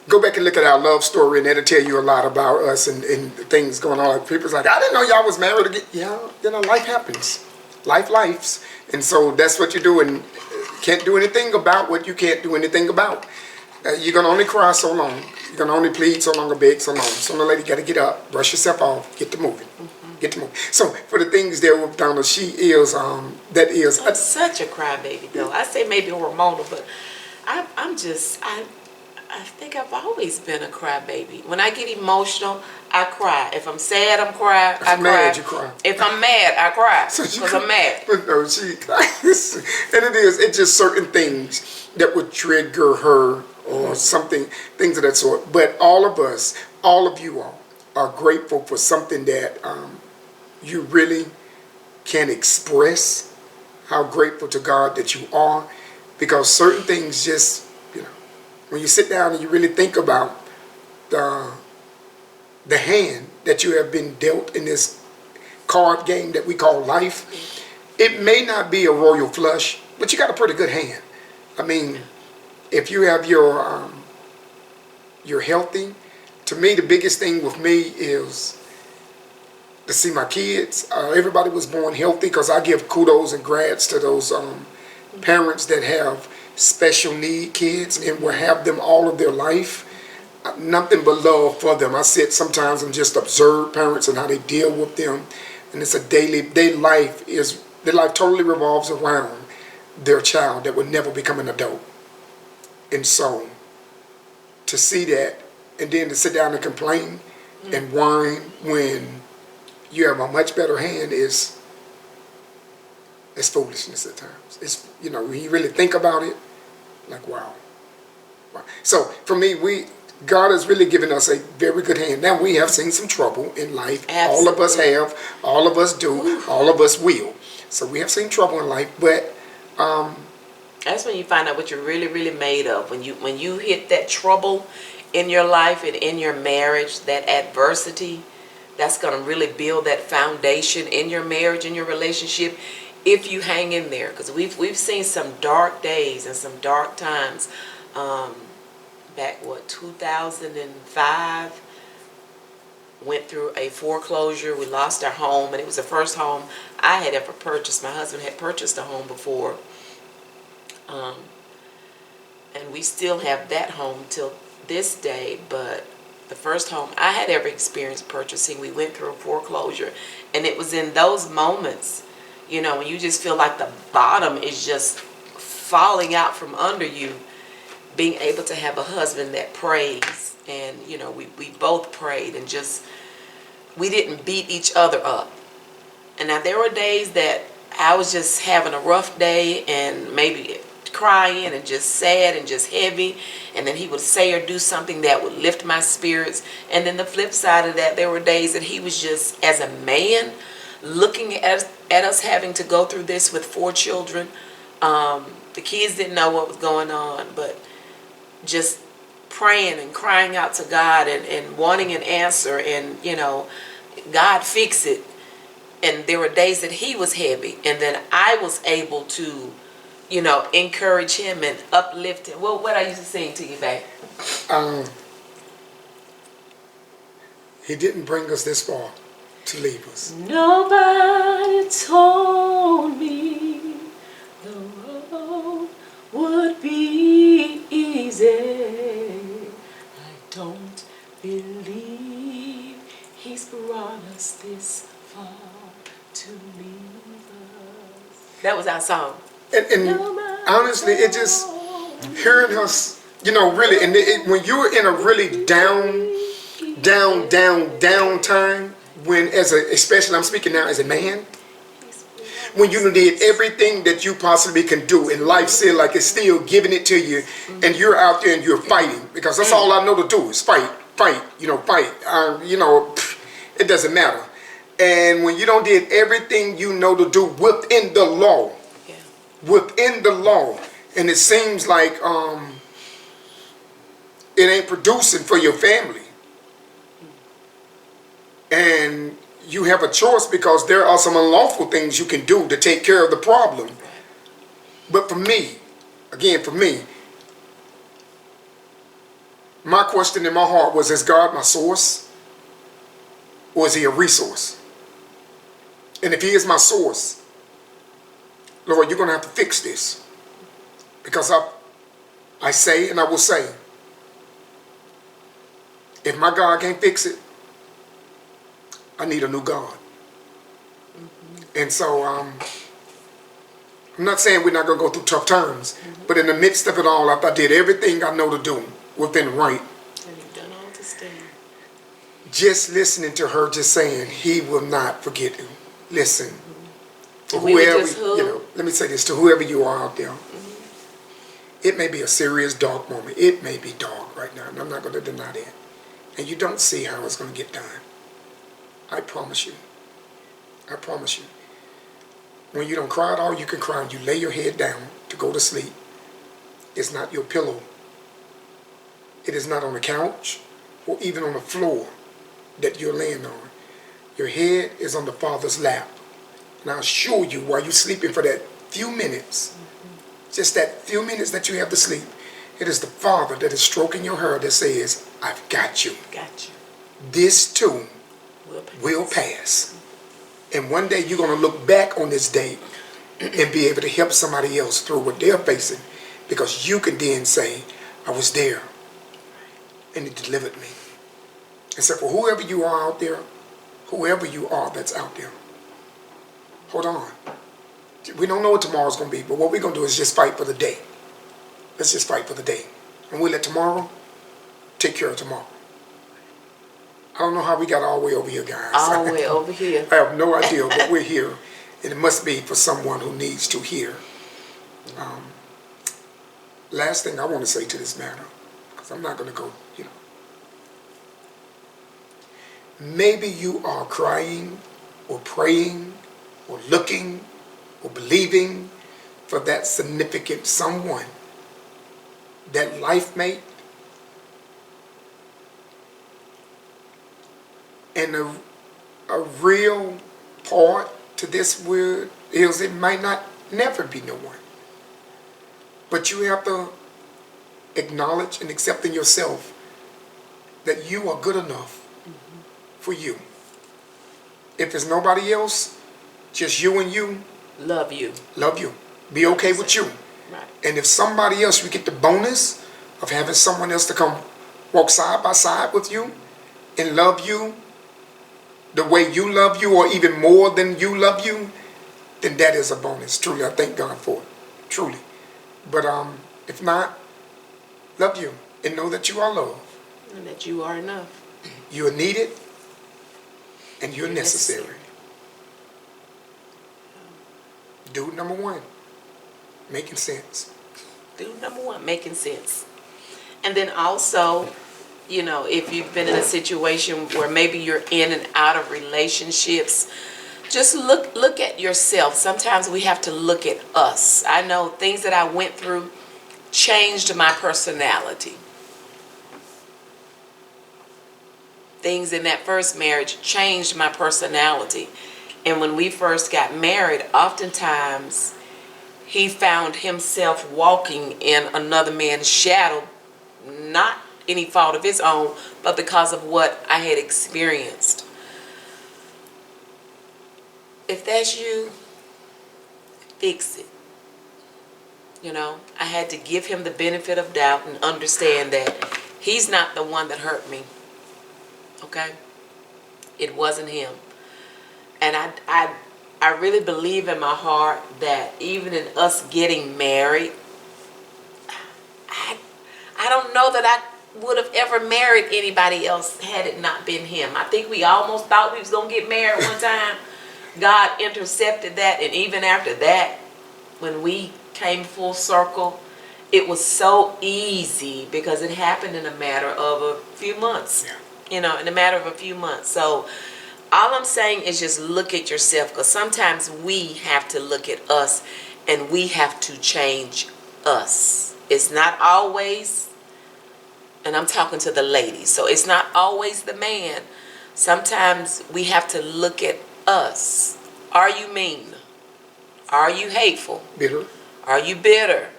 go back and look at our love story, and it'll tell you a lot about us and things going on. Like people's like, I didn't know y'all was married again. Yeah, life happens. Lives. And so that's what you do, and can't do anything about what you can't do anything about. You're going to only cry so long. You're going to only plead so long or beg so long. So the lady got to get up, brush yourself off, get to moving. Get to moving. So for the things there with Donna, she is, that is. I'm such a crybaby, though. I say maybe hormonal, but I think I've always been a crybaby. When I get emotional, I cry. If I'm sad, I cry. If I'm mad, you cry. If I'm mad, I cry because I'm mad. But no, and it's just certain things that would trigger her or something, things of that sort. But all of us, all of you all, are grateful for something that you really can express how grateful to God that you are, because certain things just, when you sit down and you really think about the hand that you have been dealt in this card game that we call life, it may not be a royal flush, but you got a pretty good hand. I mean, if you have you're healthy. To me, the biggest thing with me is to see my kids. Everybody was born healthy, because I give kudos and grats to those parents that have special need kids and will have them all of their life. Nothing but love for them. I sit sometimes and just observe parents and how they deal with them, and it's a their life totally revolves around their child that will never become an adult. And so to see that, and then to sit down and complain and whine when you have a much better hand it's foolishness at times. It's, when you really think about it, like, wow. So for me, God has really given us a very good hand. Now, we have seen some trouble in life. Absolutely. All of us have. All of us do. All of us will. So we have seen trouble in life, but that's when you find out what you're really, really made of. When you hit that trouble in your life and in your marriage, that adversity, that's going to really build that foundation in your marriage, in your relationship, if you hang in there. Because we've seen some dark days and some dark times. Back 2005, went through a foreclosure. We lost our home, and it was the first home I had ever purchased. My husband had purchased a home before, and we still have that home till this day. But the first home I had ever experienced purchasing, we went through a foreclosure, and it was in those moments, when you just feel like the bottom is just falling out from under you, being able to have a husband that prays and you know, we both prayed and just, we didn't beat each other up. And now there were days that I was just having a rough day and maybe crying and just sad and just heavy, and then he would say or do something that would lift my spirits. And then the flip side of that, there were days that he was just, as a man, looking at us having to go through this with 4 children. The kids didn't know what was going on, but just praying and crying out to God and wanting an answer, and you know, God fix it. And there were days that he was heavy, and then I was able to, you know, encourage him and uplift him. Well, what I used to sing to you, babe? He didn't bring us this far to leave us. Nobody told me the road would be easy. I don't believe he's brought us this far to leave us. That was our song. And honestly, it just, hearing us, you know, really, and when you're in a really down time, when especially I'm speaking now as a man, when you did everything that you possibly can do, and life still like it's still giving it to you, and you're out there and you're fighting, because that's all I know to do is fight, you know, fight. You know, it doesn't matter. And when you don't did everything you know to do within the law, and it seems like it ain't producing for your family, and you have a choice, because there are some unlawful things you can do to take care of the problem. But for me, again, my question in my heart was, is God my source, or is he a resource? And if he is my source, Lord, you're going to have to fix this. Because I say, and I will say, if my God can't fix it, I need a new God. And so, I'm not saying we're not going to go through tough times, but in the midst of it all, I did everything I know to do within right. And you've done all to stand. Just listening to her just saying, he will not forget you. Listen, for whoever, you know, let me say this to whoever you are out there. It may be a serious dark moment. It may be dark right now, and I'm not going to deny that. And you don't see how it's going to get done. I promise you. I promise you. When you don't cry at all, you can cry. You lay your head down to go to sleep. It's not your pillow. It is not on the couch or even on the floor that you're laying on. Your head is on the Father's lap. And I assure you, while you're sleeping for that few minutes, just that few minutes that you have to sleep, it is the Father that is stroking your hair that says, I've got you. Got you. This too will pass. And one day you're going to look back on this day and be able to help somebody else through what they're facing, because you can then say, I was there and it delivered me. And so for whoever you are out there, whoever you are that's out there, hold on. We don't know what tomorrow's going to be, but what we're going to do is just fight for the day. Let's just fight for the day. And we'll let tomorrow take care of tomorrow. I don't know how we got all the way over here, guys. All the way over here. I have no idea, but we're here. And it must be for someone who needs to hear. Last thing I want to say to this matter, because I'm not going to go, you know. Maybe you are crying or praying or looking or believing for that significant someone, that life mate. And a real part to this word is it might not never be no one. But you have to acknowledge and accept in yourself that you are good enough for you. If there's nobody else, just you and you. Love you. Love you. Be okay with you. Right. And if somebody else, you get the bonus of having someone else to come walk side by side with you and love you the way you love you, or even more than you love you, then that is a bonus. Truly, I thank God for it. Truly. But if not, love you and know that you are loved. And that you are enough. You're needed and you're necessary. Dude number one, making sense. Dude number one, making sense. And then also, you know, if you've been in a situation where maybe you're in and out of relationships, just look at yourself. Sometimes we have to look at us. I know things that I went through changed my personality. Things in that first marriage changed my personality. And when we first got married, oftentimes he found himself walking in another man's shadow, not any fault of his own, but because of what I had experienced. If that's you, fix it. You know, I had to give him the benefit of doubt and understand that he's not the one that hurt me. Okay? It wasn't him. And I really believe in my heart that even in us getting married, I don't know that I would have ever married anybody else had it not been him. I think we almost thought we was going to get married one time. God intercepted that, and even after that, when we came full circle, it was so easy because it happened in a matter of a few months. Yeah. You know, in a matter of a few months. So all I'm saying is just look at yourself, because sometimes we have to look at us and we have to change us. It's not always, and I'm talking to the ladies, so it's not always the man. Sometimes we have to look at us. Are you mean? Are you hateful? Bitter. Are you bitter?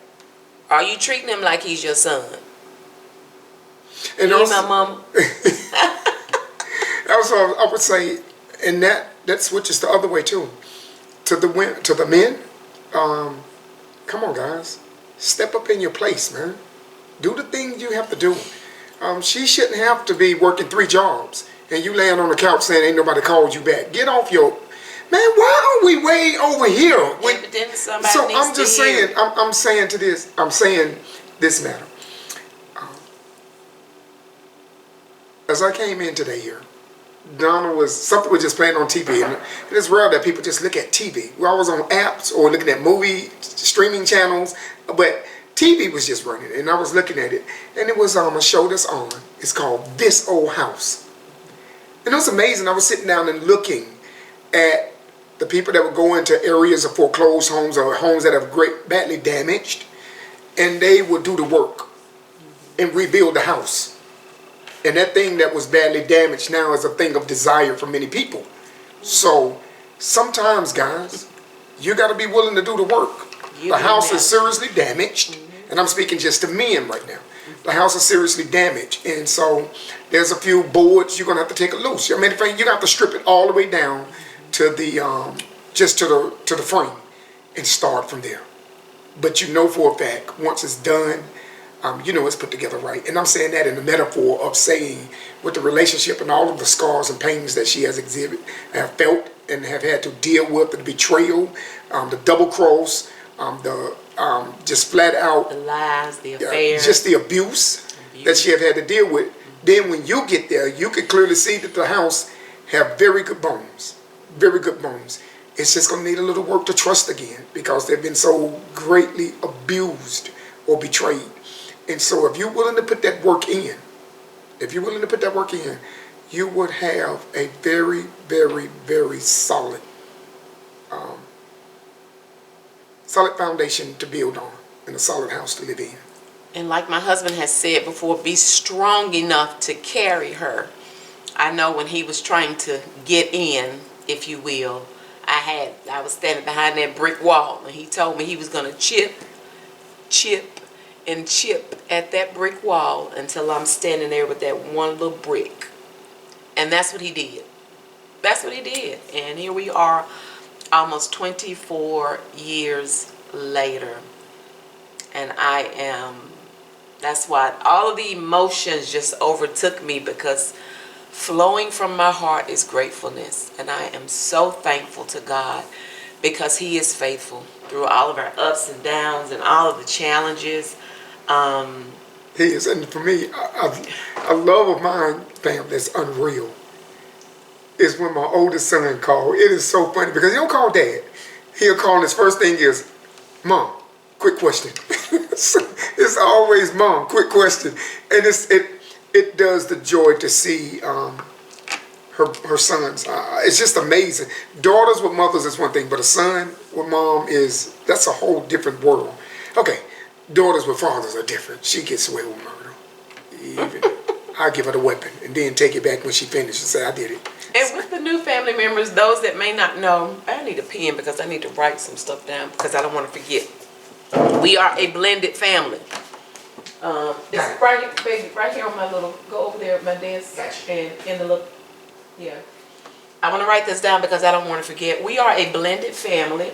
Are you treating him like he's your son? And Me, also, my mom. also, I would say, and that switches the other way too. To the men, come on guys, step up in your place, man. Do the things you have to do. She shouldn't have to be working 3 jobs and you laying on the couch saying ain't nobody called you back. Get off your, man. Why are we way over here? So I'm just saying, I'm saying this matter. As I came in today here, something was just playing on TV, and it's rare that people just look at TV. We're always on apps or looking at movie streaming channels, but TV was just running, and I was looking at it, and it was a show that's on. It's called This Old House, and it was amazing. I was sitting down and looking at the people that would go into areas of foreclosed homes or homes that have badly damaged, and they would do the work and rebuild the house. And that thing that was badly damaged now is a thing of desire for many people. So sometimes, guys, you got to be willing to do the work. The house is seriously damaged, and I'm speaking just to men right now. The house is seriously damaged, and so there's a few boards you're gonna have to take it loose. I mean, you got to strip it all the way down to the just to the frame and start from there. But you know for a fact, once it's done, you know it's put together right. And I'm saying that in the metaphor of saying with the relationship and all of the scars and pains that she has have felt and have had to deal with, the betrayal, the double cross, just flat out the lies, the affairs, just the abuse that she have had to deal with. Then when you get there, you can clearly see that the house have very good bones. Very good bones. It's just going to need a little work to trust again because they've been so greatly abused or betrayed. And so if you're willing to put that work in, you would have a very, very, very solid foundation to build on and a solid house to live in. And like my husband has said before, be strong enough to carry her. I know when he was trying to get in, if you will, I was standing behind that brick wall, and he told me he was going to chip at that brick wall until I'm standing there with that one little brick. And that's what he did. That's what he did. And here we are almost 24 years later. And that's why all of the emotions just overtook me, because flowing from my heart is gratefulness. And I am so thankful to God because He is faithful through all of our ups and downs and all of the challenges. He is. And for me, a love of mine, fam, that's unreal, is when my oldest son called. It is so funny because he don't call dad. He'll call and his first thing is, Mom, quick question. It's always Mom, quick question. And it does the joy to see her sons. It's just amazing. Daughters with mothers is one thing, but a son with mom that's a whole different world. Okay, daughters with fathers are different. She gets away with murder. Even I give her the weapon and then take it back when she finishes and say, I did it. And with the new family members, those that may not know, I need a pen because I need to write some stuff down because I don't want to forget. We are a blended family. It's right here, baby, right here on my little, go over there at my desk and in the little, yeah. I want to write this down because I don't want to forget. We are a blended family.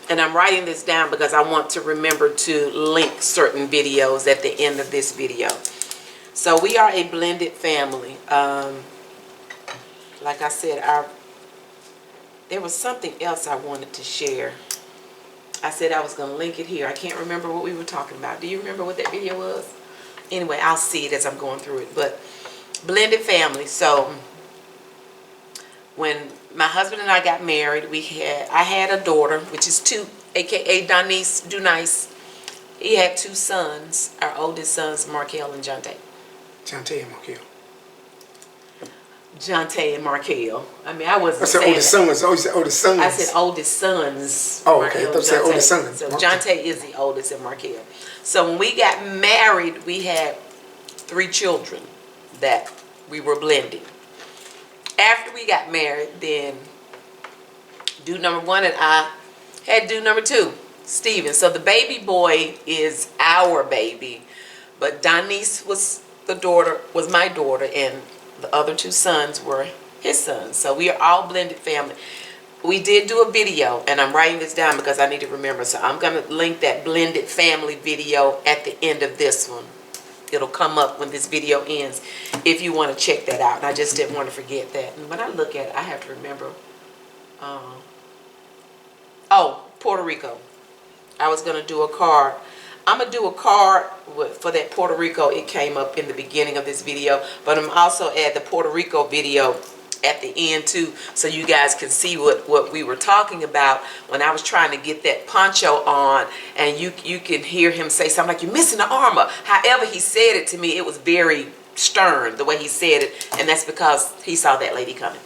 And I'm writing this down because I want to remember to link certain videos at the end of this video. So we are a blended family. Like I said, there was something else I wanted to share. I said I was going to link it here. I can't remember what we were talking about. Do you remember what that video was? Anyway, I'll see it as I'm going through it. But blended family. So when my husband and I got married, I had a daughter, which is 2, aka Donice Dunice. He had 2 sons. Our oldest sons, Markel and Jonte. Jonte and Markel. Jonte and Markel. I mean, I wasn't saying oldest sons. Oh, you said oldest sons. I said oldest sons. Oh, okay. I thought you said oldest sons. So Jonte is the oldest and Markel. So when we got married, we had 3 children that we were blending. After we got married, then dude number 1 and I had dude number 2, Steven. So the baby boy is our baby, but Donice was my daughter, and the other 2 sons were his sons. So we are all blended family. We did do a video, and I'm writing this down because I need to remember. So I'm going to link that blended family video at the end of this one. It'll come up when this video ends if you want to check that out. And I just didn't want to forget that. And when I look at it, I have to remember. Puerto Rico. I was going to do a card. I'm going to do a card for that Puerto Rico. It came up in the beginning of this video. But I'm also add the Puerto Rico video at the end too, so you guys can see what we were talking about when I was trying to get that poncho on, and you can hear him say something like, you're missing the armor. However he said it to me, it was very stern the way he said it, and that's because he saw that lady coming.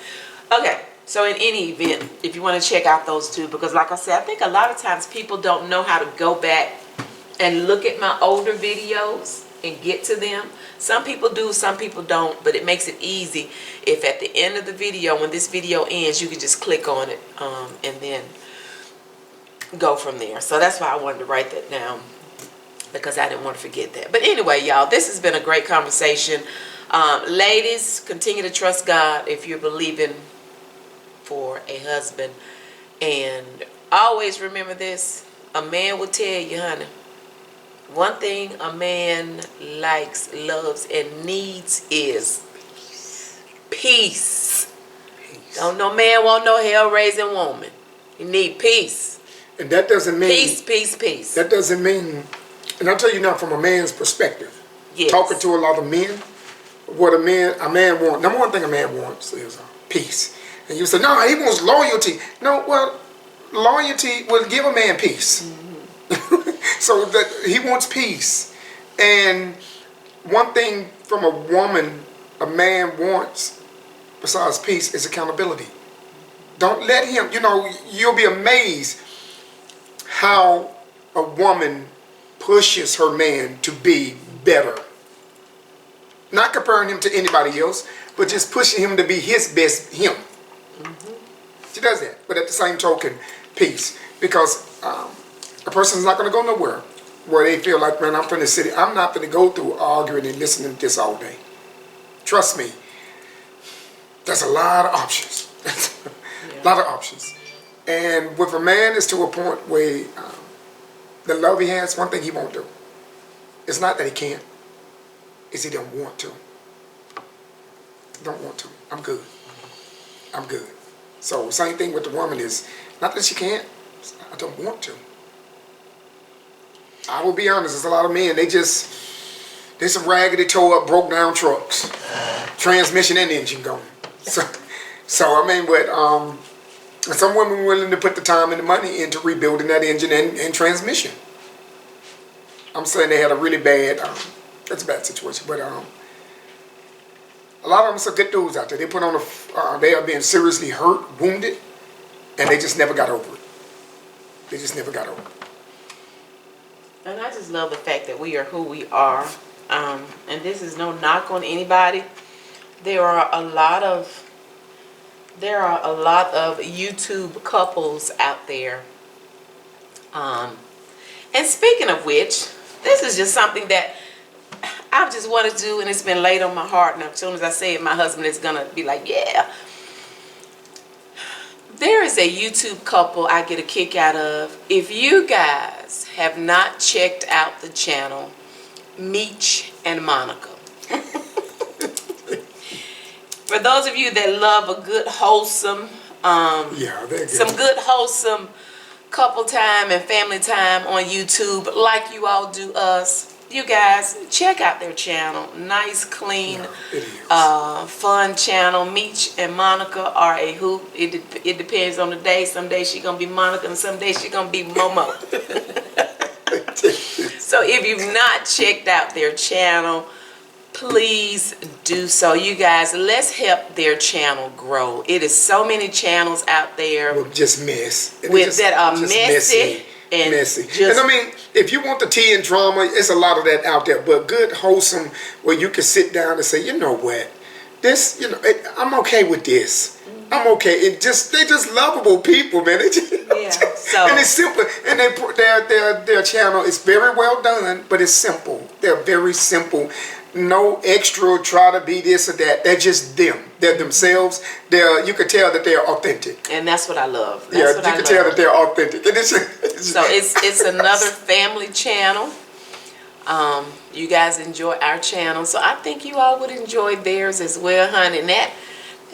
Okay, so in any event, if you want to check out those 2, because like I said, I think a lot of times people don't know how to go back and look at my older videos and get to them. Some people do, some people don't, but it makes it easy if at the end of the video, when this video ends, you can just click on it and then go from there. So that's why I wanted to write that down, because I didn't want to forget that. But anyway, y'all, this has been a great conversation. Ladies, continue to trust God if you're believing for a husband. And always remember this, a man will tell you, honey, one thing a man likes, loves, and needs is peace. Don't no man want no hell-raising woman. You need peace. And that doesn't mean... Peace. That doesn't mean... And I'll tell you now from a man's perspective. Yes. Talking to a lot of men, what a man wants... Number one thing a man wants is peace. And you say, no, he wants loyalty. No, well, loyalty will give a man peace. So that he wants peace. And one thing from a woman, a man wants, besides peace, is accountability. Don't let him, you'll be amazed how a woman pushes her man to be better. Not comparing him to anybody else, but just pushing him to be his best him. She does that. But at the same token, peace. Because a person's not going to go nowhere where they feel like, man, I'm from the city. I'm not going to go through arguing and listening to this all day. Trust me. There's a lot of options. A lot of options. And with a man, it's to a point where the love he has, one thing he won't do. It's not that he can't. It's he don't want to. Don't want to. I'm good. I'm good. So same thing with the woman is, not that she can't, I don't want to. I will be honest, there's a lot of men, they some raggedy, tore up, broke down trucks. Transmission and engine going. So I mean, but some women willing to put the time and the money into rebuilding that engine and transmission. I'm saying they had a really bad, that's a bad situation, but a lot of them are some good dudes out there. They put on they are being seriously hurt, wounded, and they just never got over it. They just never got over it. And I just love the fact that we are who we are. And this is no knock on anybody. There are a lot of YouTube couples out there. And speaking of which, this is just something that I've just wanted to do, and it's been laid on my heart. And as soon as I say it, my husband is gonna be like, yeah. There is a YouTube couple I get a kick out of. If you guys have not checked out the channel, Meech and Monica. For those of you that love a good wholesome, some good wholesome couple time and family time on YouTube, like you all do us, you guys check out their channel. Nice, clean, fun channel. Meech and Monica are a hoot. It depends on the day. Some days she gonna be Monica, and some days she gonna be Momo. So if you've not checked out their channel, please do so. You guys, let's help their channel grow. It is so many channels out there that are messy. And messy. And I mean, if you want the tea and drama, it's a lot of that out there. But good, wholesome, where you can sit down and say, you know what, this, I'm okay with this. I'm okay. They're just lovable people, man. And it's simple. And their channel is very well done, but it's simple. They're very simple. No extra try to be this or that. They're just them. They're themselves. You can tell that they're authentic. And that's what I love. You can tell that they're authentic. So it's another family channel. You guys enjoy our channel, so I think you all would enjoy theirs as well, honey. And that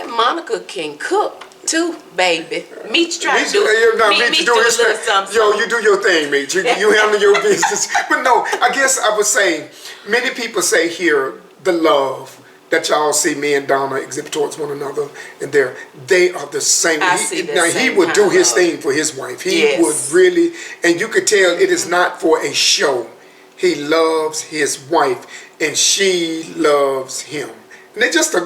Monica can cook too, baby. Meech trying to do Meech do a little something. Yo, you do your thing, Meech. You handle your business. But no, I guess I would say, many people say here, the love that y'all see me and Donna exhibit towards one another, and they are the same. He would do his thing for his wife. He would really, and you could tell it is not for a show. He loves his wife, and she loves him. And they're just a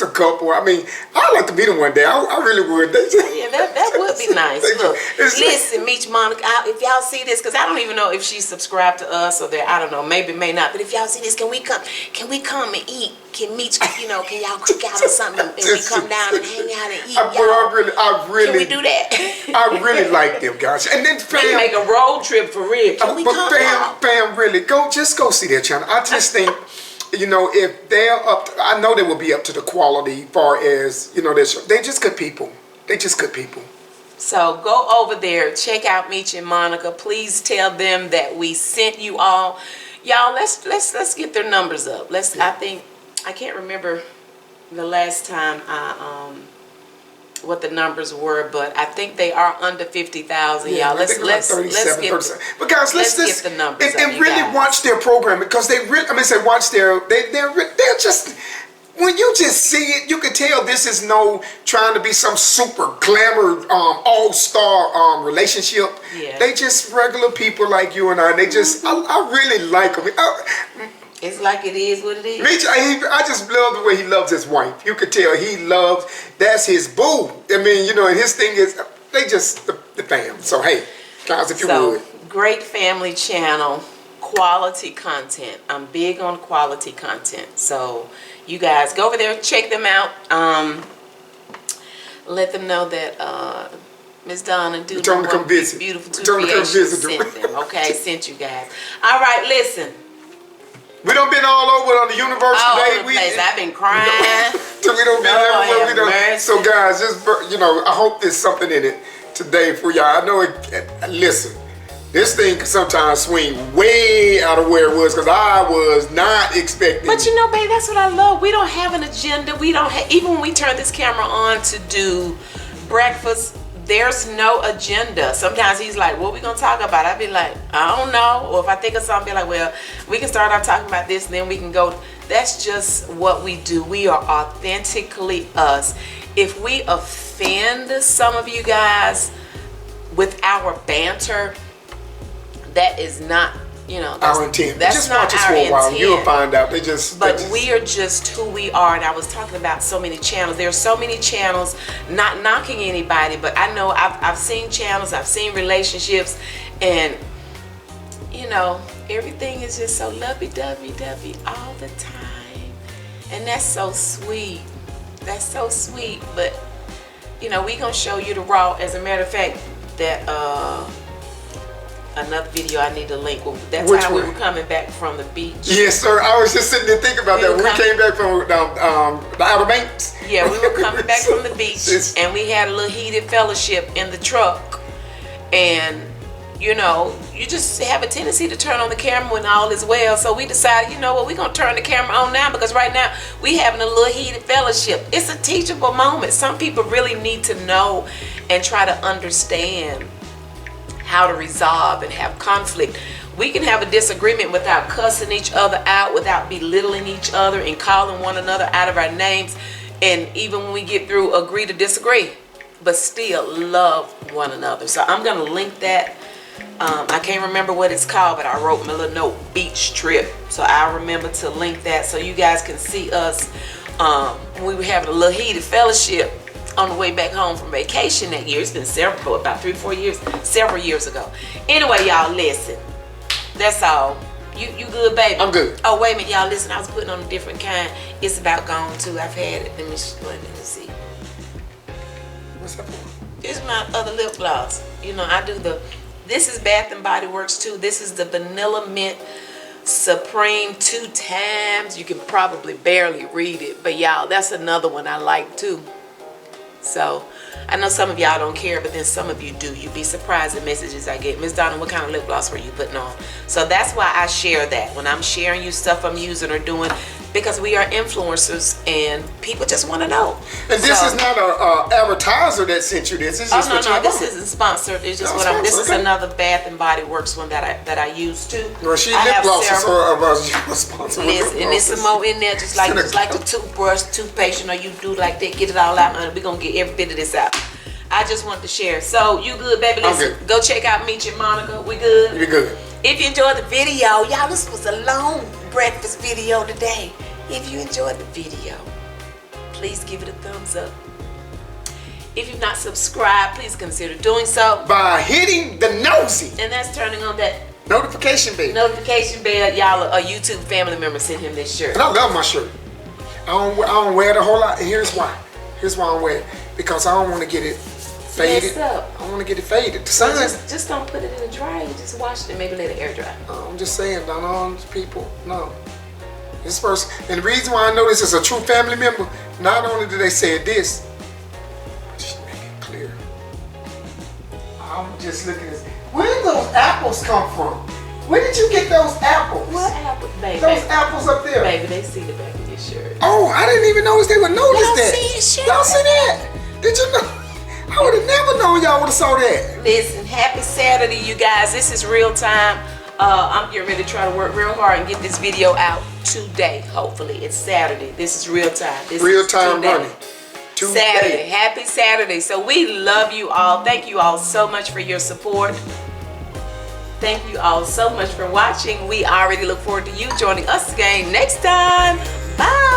couple. I mean, I'd like to meet them one day. I really would. That would be nice. Look, listen, Meech, Monica, if y'all see this, because I don't even know if she's subscribed to us or I don't know, maybe, may not. But if y'all see this, can we come and eat? Can Meech, can y'all cook out or something and we come down and hang out and eat? I really, can we do that? I really like them guys. And then fam, make a road trip for real. Can we come out? Fam, really, go see their channel. I just think, if they're up, I know they will be up to the quality far as, they're just good people. They're just good people. So go over there, check out Meech and Monica. Please tell them that we sent you all. Y'all, let's get their numbers up. I can't remember the last time what the numbers were, but I think they are under 50,000. Y'all, let's get but guys, let's get the numbers and really watch their program, because they're just, when you just see it, you can tell this is no trying to be some super glamour all-star relationship. Yeah. They just regular people like you and I. They just I really like them. It's like it is what it is. Meech, I just love the way he loves his wife. You could tell that's his boo. I mean, and his thing is, they just the fam. So hey, guys, if you would. Great family channel, quality content. I'm big on quality content. So you guys go over there, check them out. Let them know that Miss Donna do Beautiful Two Creations sent them. Okay, sent you guys. All right, listen. We done been all over on the universe today. I've been crying. We done been everywhere. So guys, just I hope there's something in it today for y'all. I know listen, this thing can sometimes swing way out of where it was, because I was not expecting. But babe, that's what I love. We don't have an agenda. We don't even when we turn this camera on to do breakfast, there's no agenda. Sometimes he's like, what we gonna talk about? I'd be like, I don't know. Or if I think of something, be like, well, we can start off talking about this, and then we can go. That's just what we do. We are authentically us. If we offend some of you guys with our banter, that is not, you know, our intent. That's just not watch us our for a while. intent. You'll find out. But we are just who we are. And I was talking about so many channels. There are so many channels, not knocking anybody, but I know I've seen channels, I've seen relationships, and you know, everything is just so lovey-dovey all the time. And that's so sweet. That's so sweet. But you know, we gonna show you the raw. As a matter of fact, that another video I need to link. That's Which how one? we were coming back from the beach. Yes, sir. I was just sitting there thinking about that. When we came back from the Outer Banks. Yeah, we were coming back from the beach, and we had a little heated fellowship in the truck. And you know, you just have a tendency to turn on the camera when all is well. So we decided, you know what, we're going to turn the camera on now, because right now we having a little heated fellowship. It's a teachable moment. Some people really need to know and try to understand how to resolve and have conflict. We can have a disagreement without cussing each other out, without belittling each other and calling one another out of our names. And even when we get through, agree to disagree, but still love one another. So I'm going to link that. I can't remember what it's called, but I wrote my little note, beach trip. So I'll remember to link that so you guys can see us. We were having a little heated fellowship on the way back home from vacation that year. It's been about 3-4 years, several years ago. Anyway, y'all, listen. That's all. You good, baby? I'm good. Oh, wait a minute, y'all, listen. I was putting on a different kind. It's about gone, too. I've had it. Let me see. What's that for? This is my other lip gloss. You know, I do this is Bath and Body Works too. This is the Vanilla Mint Supreme 2 times. You can probably barely read it, but y'all, that's another one I like too. So I know some of y'all don't care, but then some of you do. You'd be surprised the messages I get. Miss Donna, what kind of lip gloss were you putting on? So that's why I share that. When I'm sharing you stuff I'm using or doing, because we are influencers and people just want to know. And this is not a advertiser that sent you this. It's just no, this isn't sponsored. It's just this is another Bath and Body Works one that I use too. Well, she lip glosses are sponsored. And there's some more in there, just like the toothbrush, toothpaste. You know, you do like that, get it all out, and we're gonna get every bit of this out. I just wanted to share. So you good, baby? Listen, I'm good. Go check out Meech and Monica. We good? You're good. If you enjoyed the video, y'all, this was a long breakfast video today. If you enjoyed the video, please give it a thumbs up. If you've not subscribed, please consider doing so by hitting the nosy. And that's turning on that notification bell. Y'all, a YouTube family member sent him this shirt. And I love my shirt. I don't wear it a whole lot. And here's why. Here's why I wear it. Because I don't want to get it faded. Messed up. I don't want to get it faded. The sun. Just don't put it in the dryer. Just wash it and maybe let it air dry. I'm just saying, not all these people. No. This person, and the reason why I know this is a true family member, not only do they say this, but just make it clear. I'm just looking at this. Where did those apples come from? Where did you get those apples? What apples, baby? Those apples up there. Baby, they see the back of your shirt. Oh, I didn't even notice they would notice y'all that. See his shirt? Y'all see that? Did you know? I would have never known y'all would have saw that. Listen, happy Saturday, you guys. This is real time. I'm getting ready to try to work real hard and get this video out today. Hopefully, it's Saturday. This is real time. This real time running. Saturday. Happy Saturday. So we love you all. Thank you all so much for your support. Thank you all so much for watching. We already look forward to you joining us again next time. Bye.